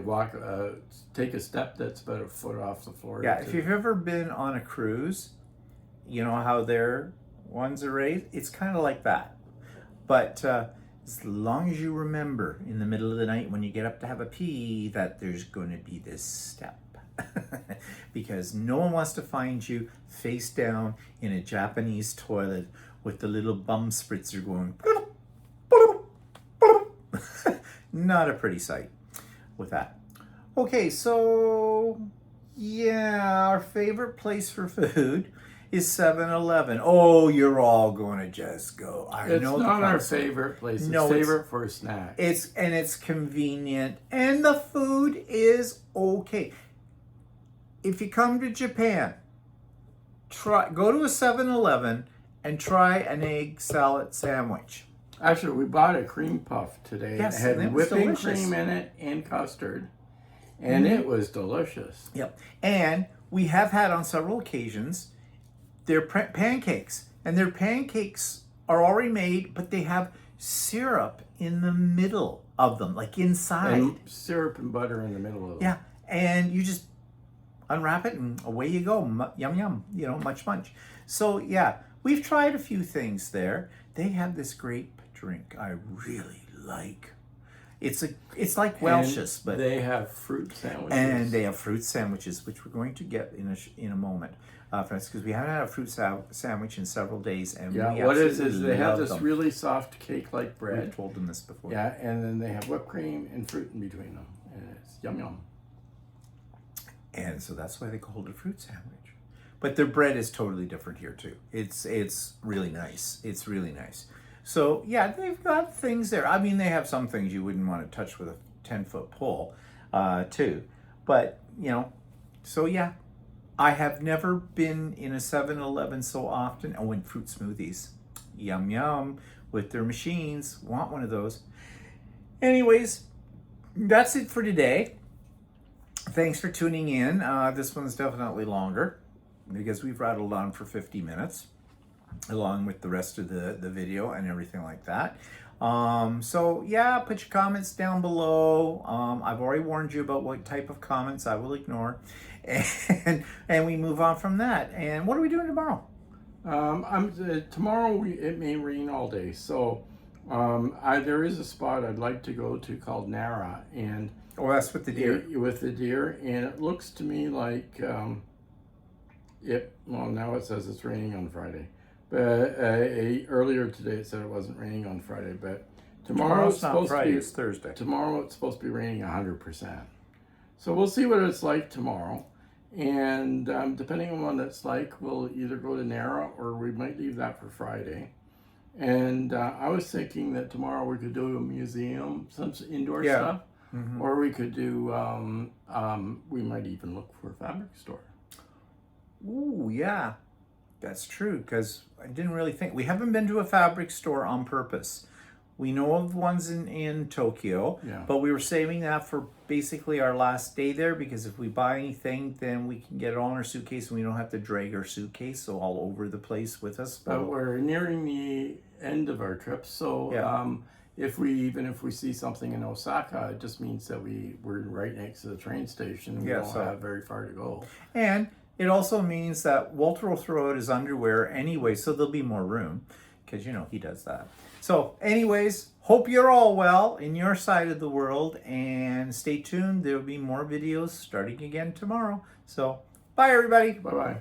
take a step that's about a foot off the floor. Yeah, if you've ever been on a cruise, you know how their ones are raised. It's kind of like that, but as long as you remember in the middle of the night when you get up to have a pee that there's going to be this step, because no one wants to find you face down in a Japanese toilet with the little bum spritzer going. Not a pretty sight with that. Okay, so yeah, our favorite place for food is 7-Eleven. Oh, you're all going to just go. It's not our favorite place. It's favorite for a snack. It's convenient, and the food is okay. If you come to Japan, go to a 7-Eleven and try an egg salad sandwich. Actually, we bought a cream puff today. Yes, it had and it was whipping delicious. cream in it and custard, and it was delicious. Yep. And we have had on several occasions their pancakes, and their pancakes are already made, but they have syrup in the middle of them, like inside. And syrup and butter in the middle of them. Yeah, and you just unwrap it and away you go. Yum yum, munch munch. So yeah, we've tried a few things there. They have this grape drink I really like. It's like Welch's, but they have fruit sandwiches. And they have fruit sandwiches, which we're going to get in a moment, because we haven't had a fruit sandwich in several days, and what is they have this really soft cake-like bread. We've told them this before. Yeah, and then they have whipped cream and fruit in between them, and it's yum yum. And so that's why they call it a fruit sandwich. but their bread is totally different here too. It's really nice. It's really nice. So yeah, they've got things there. I mean, they have some things you wouldn't want to touch with a 10-foot pole, too. But so yeah, I have never been in a 7-Eleven so often. Oh, and fruit smoothies, yum yum, with their machines. Want one of those. Anyways, that's it for today. Thanks for tuning in. This one's definitely longer because we've rattled on for 50 minutes along with the rest of the video and everything like that. So yeah, put your comments down below. I've already warned you about what type of comments I will ignore, and we move on from that. And what are we doing tomorrow? Tomorrow it may rain all day, so there is a spot I'd like to go to called Nara, and that's with the deer. With the deer, and it looks to me like well, now it says it's raining on Friday. But earlier today it said it wasn't raining on Friday, but tomorrow it's not supposed Friday, to be, it's Thursday. Tomorrow it's supposed to be raining 100%. So we'll see what it's like tomorrow. And depending on what it's like, we'll either go to Nara or we might leave that for Friday. And I was thinking that tomorrow we could do a museum, some indoor stuff, or we could do, we might even look for a fabric store. Ooh, yeah. That's true, because I didn't really think. We haven't been to a fabric store on purpose. We know of ones in Tokyo, but we were saving that for basically our last day there, because if we buy anything, then we can get it all in our suitcase and we don't have to drag our suitcase all over the place with us. But we're nearing the end of our trip, so if we see something in Osaka, it just means that we're right next to the train station and we don't have very far to go. And it also means that Walter will throw out his underwear anyway, so there'll be more room, because he does that. So anyways, hope you're all well in your side of the world, and stay tuned. There'll be more videos starting again tomorrow. So bye everybody. Bye-bye.